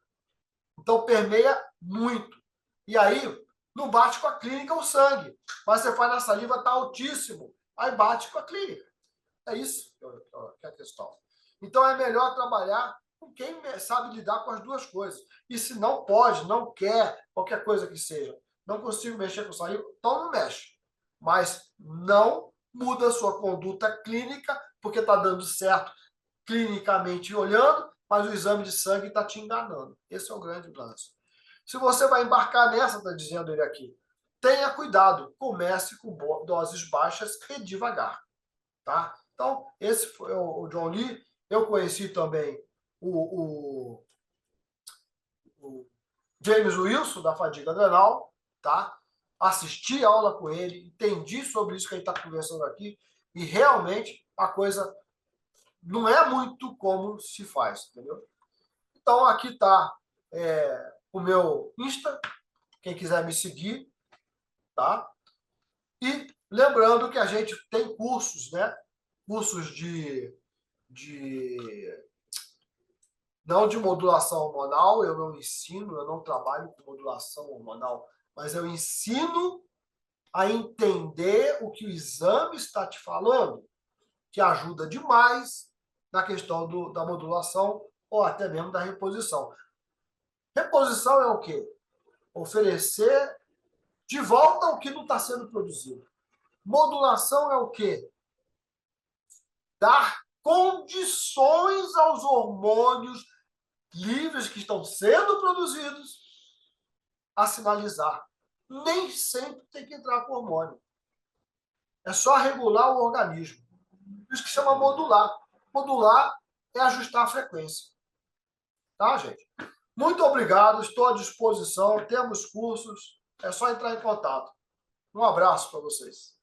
Speaker 1: Então permeia muito. E aí não bate com a clínica o sangue. Mas você faz na saliva, está altíssimo. Aí bate com a clínica. É isso que é a questão. Então é melhor trabalhar com quem sabe lidar com as duas coisas. E se não pode, não quer, qualquer coisa que seja, não consigo mexer com saliva, então não mexe. Mas não muda a sua conduta clínica, porque está dando certo clinicamente olhando, mas o exame de sangue está te enganando. Esse é o grande lance. Se você vai embarcar nessa, está dizendo ele aqui, tenha cuidado, comece com doses baixas e devagar, tá? Então, esse foi o John Lee. Eu conheci também o James Wilson, da fadiga adrenal, tá? Assisti a aula com ele, entendi sobre isso que a gente está conversando aqui, e realmente a coisa não é muito como se faz, entendeu? Então, aqui está o meu Insta, quem quiser me seguir, tá? E lembrando que a gente tem cursos, né? Cursos de não de modulação hormonal, eu não ensino, eu não trabalho com modulação hormonal, mas eu ensino a entender o que o exame está te falando, que ajuda demais na questão da modulação ou até mesmo da reposição. Reposição é o quê? Oferecer de volta o que não está sendo produzido. Modulação é o quê? Dar condições aos hormônios livres que estão sendo produzidos a sinalizar. Nem sempre tem que entrar com hormônio. É só regular o organismo. Isso que chama modular. Modular é ajustar a frequência. Tá, gente? Muito obrigado, estou à disposição. Temos cursos, é só entrar em contato. Um abraço para vocês.